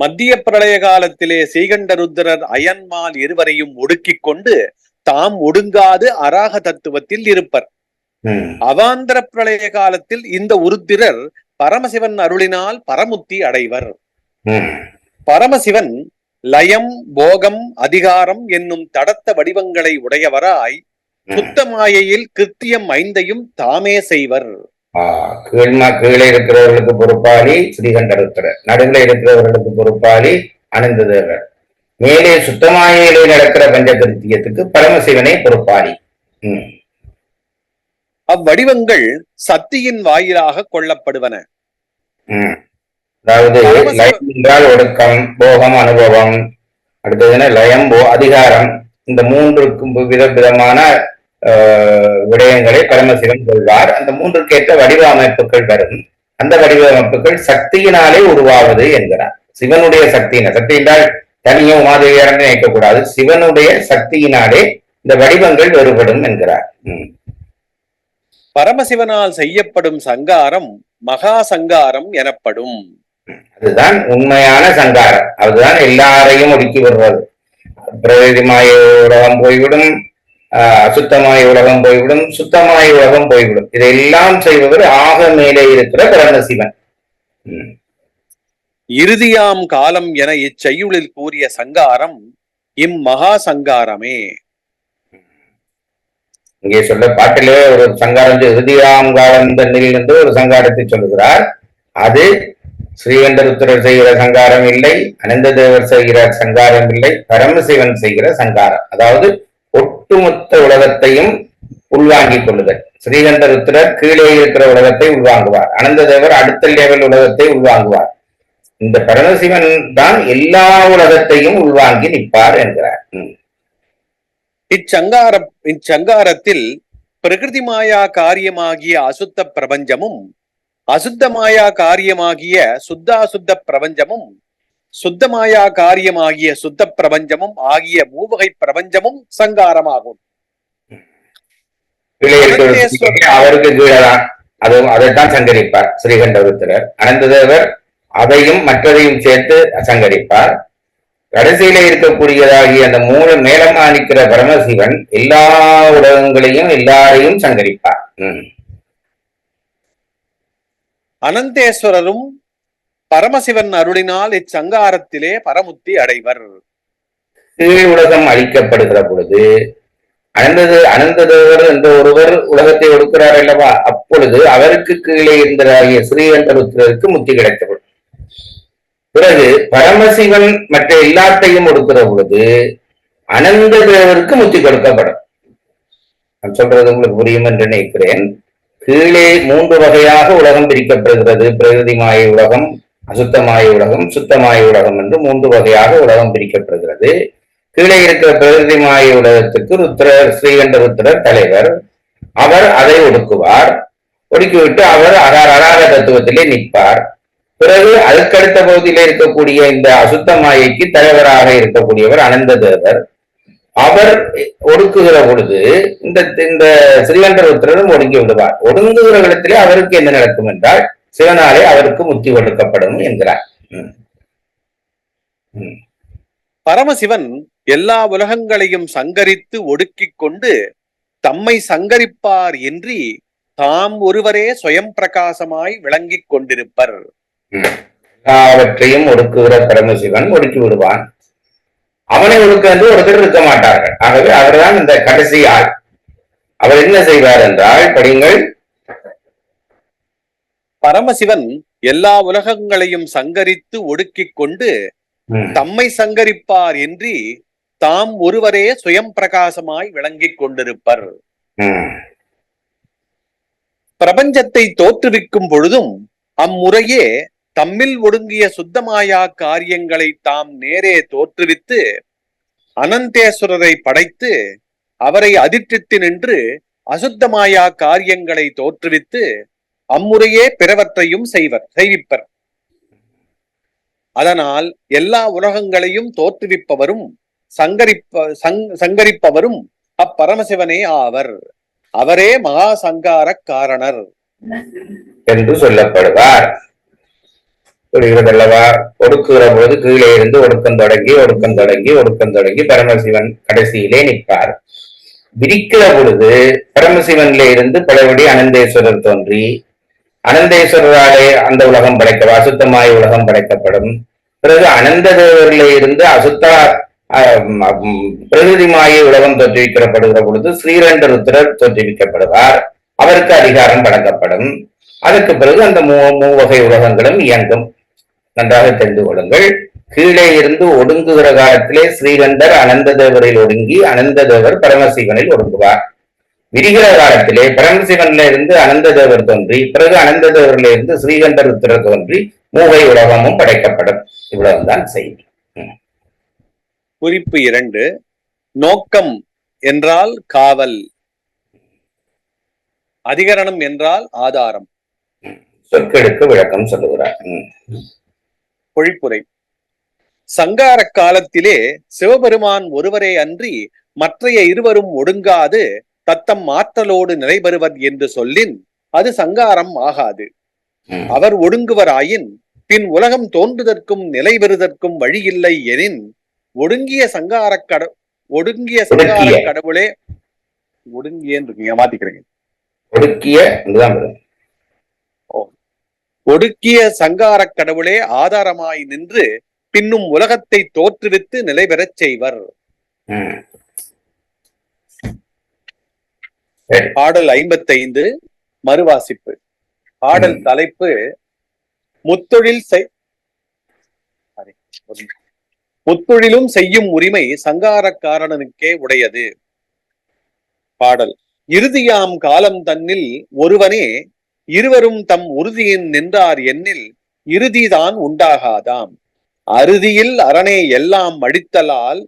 மத்திய பிரளய காலத்திலே ஸ்ரீகண்ட ருத்திரர் அயன்மால் இருவரையும் ஒடுக்கிக் கொண்டு தாம் ஒடுங்காது அராக தத்துவத்தில் இருப்பர். அவாந்தர பிரளய காலத்தில் இந்த உருத்திரர் பரமசிவன் அருளினால் பரமுக்தி அடைவர். பரமசிவன் லயம், போகம், அதிகாரம் என்னும் தடத்த வடிவங்களை உடையவராய் சுத்த மாயையில் கிருத்தியம் 5ஐயும் தாமே செய்வர். கீழே இருக்கிறவர்களுக்கு பொறுப்பாளி ஸ்ரீகண்டருத்திரர், நடுவில் இருக்கிறவர்களுக்கு பொறுப்பாளி அனந்ததேவர், மேலே சுத்தமாயிலே நடக்கிற பஞ்சகிருத்தியத்துக்கு பரமசிவனே பொறுப்பாளி. அவ்வடிவங்கள் சக்தியின் வாயிலாக கொள்ளப்படுவன. அதாவது லயம் என்றால் ஒடுக்கம், போகம், அனுபவம், அடுத்தது லயம், அதிகாரம், இந்த 3க்கும் விதமான விடயங்களை பரமசிவன் கொள்வார். அந்த 3க்கேற்ற வடிவ அமைப்புகள் வரும். அந்த வடிவமைப்புகள் சக்தியினாலே உருவாவது என்கிறார். சிவனுடைய சக்தியின, சக்தி என்றால் தனியோ உமாதேவியாரன்னு நினைக்கக்கூடாது, சிவனுடைய சக்தியினாலே இந்த வடிவங்கள் வேறுபடும் என்கிறார். பரமசிவனால் செய்யப்படும் சங்காரம் மகா சங்காரம் எனப்படும். அதுதான் உண்மையான சங்காரம். அதுதான் எல்லாரையும் ஒடுக்கி விடுறது. பிரகிருதிமாய உலகம் போய்விடும், அசுத்தமாய உலகம் போய்விடும், சுத்தமாய உலகம் போய்விடும். இதையெல்லாம் செய்பவர் ஆக மேலே இருக்கிற பரமசிவன். இறுதியாம் காலம் என இச்செய்யுளில் கூறிய சங்காரம் இம்மகா சங்காரமே. இங்கே சொல்ல பாட்டிலே ஒரு சங்காரம், இறுதியாம் காலம் தன்னிலிருந்து ஒரு சங்காரத்தை சொல்லுகிறார். அது ஸ்ரீகண்டருத்திரர் செய்கிற சங்காரம் இல்லை, அனந்ததேவர் செய்கிற சங்காரம் இல்லை, பரமசிவன் செய்கிற சங்காரம். அதாவது ஒட்டுமொத்த உலகத்தையும் உள்வாங்கிக் கொள்ளுதல். ஸ்ரீகண்டருத்திரர் கீழே இருக்கிற உலகத்தை உள்வாங்குவார், அனந்ததேவர் அடுத்த லெவல் உலகத்தை உள்வாங்குவார். இந்த பரமசிவன் தான் எல்லா உலகத்தையும் உள்வாங்கி நிற்பார் என்கிறார். இச்சங்காரத்தில் பிரகிருதி மாயா காரியமாகிய அசுத்த பிரபஞ்சமும், அசுத்த மாயா காரியமாகிய சுத்தாசுத்த பிரபஞ்சமும், சுத்தமாயா காரியமாகிய சுத்த பிரபஞ்சமும் ஆகிய மூவகை பிரபஞ்சமும் சங்காரமாகும். அவருக்கு கீழதான் அதைத்தான் சங்கரிப்பார் ஸ்ரீகண்டருத்திரர். அனந்ததேவர் அதையும் மற்றதையும் சேர்த்து சங்கரிப்பார். கடைசியில இருக்கக்கூடியதாகிய அந்த 3 மேலமா நிற்கிற பரமசிவன் எல்லா உலகங்களையும் எல்லாரையும் சங்கரிப்பார். அனந்தேஸ்வரரும் பரமசிவன் அருளினால் இச்சங்காரத்திலே பரமுக்தி அடைவர். கீழ் உலகம் அழிக்கப்படுகிற பொழுது அனந்ததேவர் என்ற ஒருவர் உலகத்தை ஒடுக்கிறார் அல்லவா, அப்பொழுது அவருக்கு கீழே இருந்ததாகிய ஸ்ரீகண்டருத்திரருக்கு முத்தி கிடைத்தவர். பிறகு பரமசிவன் மற்ற எல்லாத்தையும் ஒடுக்கிற பொழுது அனந்த தேவருக்கு முத்தி கொடுக்கப்படும். நான் சொல்றது உங்களுக்கு புரியும் என்று நினைக்கிறேன். கீழே 3 வகையாக உலகம் பிரிக்கப்படுகிறது. பிரகிருதிமாய உலகம், அசுத்தமாய உலகம், சுத்தமாய உலகம் என்று 3 வகையாக உலகம் பிரிக்கப்படுகிறது. கீழே இருக்கிற பிரகிருதிமாய உலகத்துக்கு ருத்ரர், ஸ்ரீகண்ட ருத்ரர் தலைவர். அவர் அதை ஒடுக்குவார். ஒடுக்கிவிட்டு அவர் அகார தத்துவத்திலே நிற்பார். பிறகு அதுக்கடுத்த பகுதியிலே இருக்கக்கூடிய இந்த அசுத்தமாயைக்கு தலைவராக இருக்கக்கூடியவர் அனந்த தேவர். அவர் ஒடுக்குகிற பொழுது இந்த ஸ்ரீகண்டருத்திரரும் ஒடுங்கி விடுவார். ஒடுங்குகிற இடத்திலே அவருக்கு என்ன நடக்கும் என்றால் சிவனாலே அவருக்கு முத்தி ஒடுக்கப்படும் என்கிறார். பரமசிவன் எல்லா உலகங்களையும் சங்கரித்து ஒடுக்கிக் கொண்டு தம்மை சங்கரிப்பார் இன்றி தாம் ஒருவரே சுயம் பிரகாசமாய் விளங்கிக் கொண்டிருப்பர். எல்லாவற்றையும் ஒடுக்குகிற பரமசிவன் ஒடுக்கி விடுவான். அவனை ஒடுக்க என்று ஒருத்தர் இருக்க மாட்டார்கள். ஆகவே அவர்தான் இந்த கடைசி ஆள். அவர் என்ன செய்வார் என்றால், படிங்கள். பரமசிவன் எல்லா உலகங்களையும் சங்கரித்து ஒடுக்கிக் கொண்டு தம்மை சங்கரிப்பார் இன்றி தாம் ஒருவரே சுயம் பிரகாசமாய் விளங்கிக் கொண்டிருப்பர். பிரபஞ்சத்தை தோற்றுவிக்கும் பொழுதும் அம்முறையே தம்மில் ஒடுங்கிய சுத்தமாயா காரியங்களை தாம் நேரே தோற்றுவித்து அனந்தேஸ்வரரை படைத்து அவரை அதிர்ச்சித்து நின்று அசுத்தமாயா காரியங்களை தோற்றுவித்து அம்முறையே பிறவற்றையும் செய்விப்பர். அதனால் எல்லா உலகங்களையும் தோற்றுவிப்பவரும் சங்கரிப்பவரும் அப்பரமசிவனே ஆவர். அவரே மகா சங்கார காரணர் என்று சொல்லப்படுவார். புரிகிறதல்லவா? ஒடுக்குகிற பொழுது கீழே இருந்து ஒடுக்கம் தொடங்கி பரமசிவன் கடைசியிலே நிற்பார். விரிக்கிற பொழுது பரமசிவனிலே இருந்து பலபடி அனந்தேஸ்வரர் தோன்றி அனந்தேஸ்வரராலே அந்த உலகம் படைக்க அசுத்தமாய உலகம் படைக்கப்படும். பிறகு அனந்த தேவரிலே இருந்து பிரகிருதிமாய உலகம் தோற்றுவிக்கப்படுகிற பொழுது ஸ்ரீகண்ட ருத்ரர் தோற்றுவிக்கப்படுவார். அவருக்கு அதிகாரம் வழங்கப்படும். அதற்கு பிறகு அந்த மூவகை உலகங்களும் இயங்கும். நன்றாக தெரிந்து கொள்ளுங்கள். கீழே இருந்து ஒடுங்குகிற காலத்திலே ஸ்ரீகண்டர் அனந்த தேவரில் ஒடுங்கி அனந்த தேவர் பரமசிவனில் ஒடுங்குவார். விரிகிற காலத்திலே பரமசிவனில இருந்து அனந்த தேவர் தோன்றி பிறகு அனந்த தேவரில இருந்து ஸ்ரீகண்டர் உத்திர தோன்றி மூவை உலகமும் படைக்கப்படும். இவ்வளவுதான் செய்தி. குறிப்பு 2. நோக்கம் என்றால் காவல், அதிகரணம் என்றால் ஆதாரம். சொற்களுக்கு விளக்கம் சொல்லுகிறார். பொழிப்புரை. சங்கார காலத்திலே சிவபெருமான் ஒருவரே அன்றி மற்றைய இருவரும் ஒடுங்காது தத்தம் ஆற்றலோடு நிலைபெறுவர் என்று சொல்லின் அது சங்காரம் ஆகாது. அவர் ஒடுங்குவராயின் பின் உலகம் தோன்றுதற்கும் நிலைபெறுதற்கும் வழியில்லை எனின் ஒடுங்கிய சங்கார கடவுளே ஒடுங்கிய மாத்திக்கிறீங்க ஒடுக்கிய சங்கார கடவுளே ஆதாரமாய் நின்று பின்னும் உலகத்தை தோற்றுவித்து நிலை பெறச் செய்வர். பாடல் 55 மறுவாசிப்பு. பாடல் தலைப்பு முத்தொழிலும் செய்யும் உரிமை சங்கார காரணனுக்கே உடையது. பாடல். இறுதியாம் காலம் தன்னில் ஒருவனே இருவரும் தம் உறுதியின் நின்றார் எண்ணில் இறுதிதான் உண்டாகாதாம். அறுதியில் அரணே எல்லாம் அடித்தலால்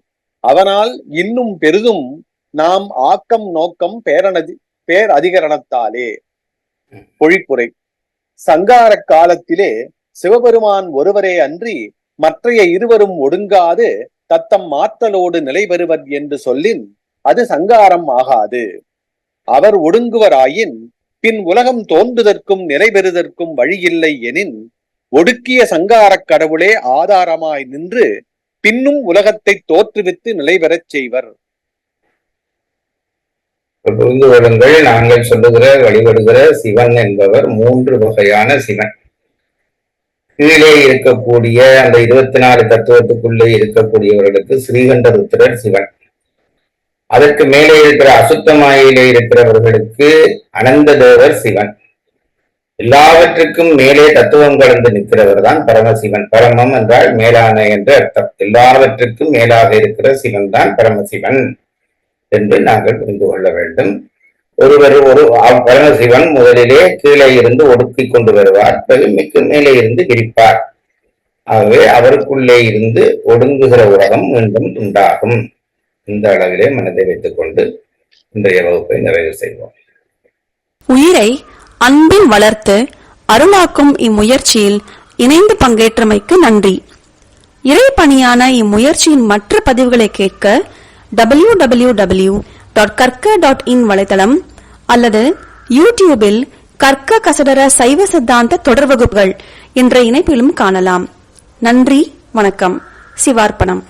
அவனால் இன்னும் பெரிதும் நாம் ஆக்கம் நோக்கம் பேர் அதிகரணத்தாலே. பொழிப்புரை. சங்கார காலத்திலே சிவபெருமான் ஒருவரே அன்றி மற்றைய இருவரும் ஒடுங்காது தத்தம் ஆற்றலோடு நிலைபெறுவர் என்று சொல்லின் அது சங்காரம் ஆகாது. அவர் ஒடுங்குவராயின் பின் உலகம் தோன்றுதற்கும் நிலைபெறுதற்கும் வழியில்லை எனின் ஒடுக்கிய சங்கார கடவுளே ஆதாரமாய் நின்று பின்னும் உலகத்தை தோற்றுவித்து நிலைபெறச் செய்வர். புரிந்து கொள்ளுங்கள். நாங்கள் சொல்லுகிற வழிபடுகிற சிவன் என்பவர் 3 வகையான சிவன். கீழே இருக்கக்கூடிய அந்த 24 தத்துவத்துக்குள்ளே இருக்கக்கூடியவர்களுக்கு ஸ்ரீகண்ட ருத்ரர் சிவன். அதற்கு மேலே இருக்கிற அசுத்த மாயையிலே இருக்கிறவர்களுக்கு அனந்த தேவர் சிவன். எல்லாவற்றுக்கும் மேலே தத்துவம் கலந்து நிற்கிறவர் தான் பரமசிவன். பரமம் என்றால் மேலான என்று அர்த்தம். எல்லாவற்றுக்கும் மேலாக இருக்கிற சிவன் தான் பரமசிவன் என்று நாங்கள் புரிந்து கொள்ள வேண்டும். ஒருவர் பரமசிவன் முதலிலே கீழே இருந்து ஒடுக்கி கொண்டு வருவார், பிறகு மிக்க மேலே இருந்து விரிப்பார். ஆகவே அவருக்குள்ளே இருந்து ஒடுங்குகிற உலகம் மீண்டும் உண்டாகும். இந்த அளவிலே மனதை வைத்துக் கொண்டு இன்றைய வகுப்பை நிறைவு செய்வோம். உயிரை அன்பில் வளர்த்து அருளாக்கும் இம்முயற்சியில் இணைந்து பங்கேற்றமைக்கு நன்றி. இறைப்பணியான இம்முயற்சியின் மற்ற பதிவுகளை கேட்க www.karka.in வலைத்தளம் அல்லது யூடியூபில் கற்க கசடர சைவ சித்தாந்த தொடர் வகுப்புகள் என்ற இணைப்பிலும் காணலாம். நன்றி, வணக்கம். சிவார்ப்பணம்.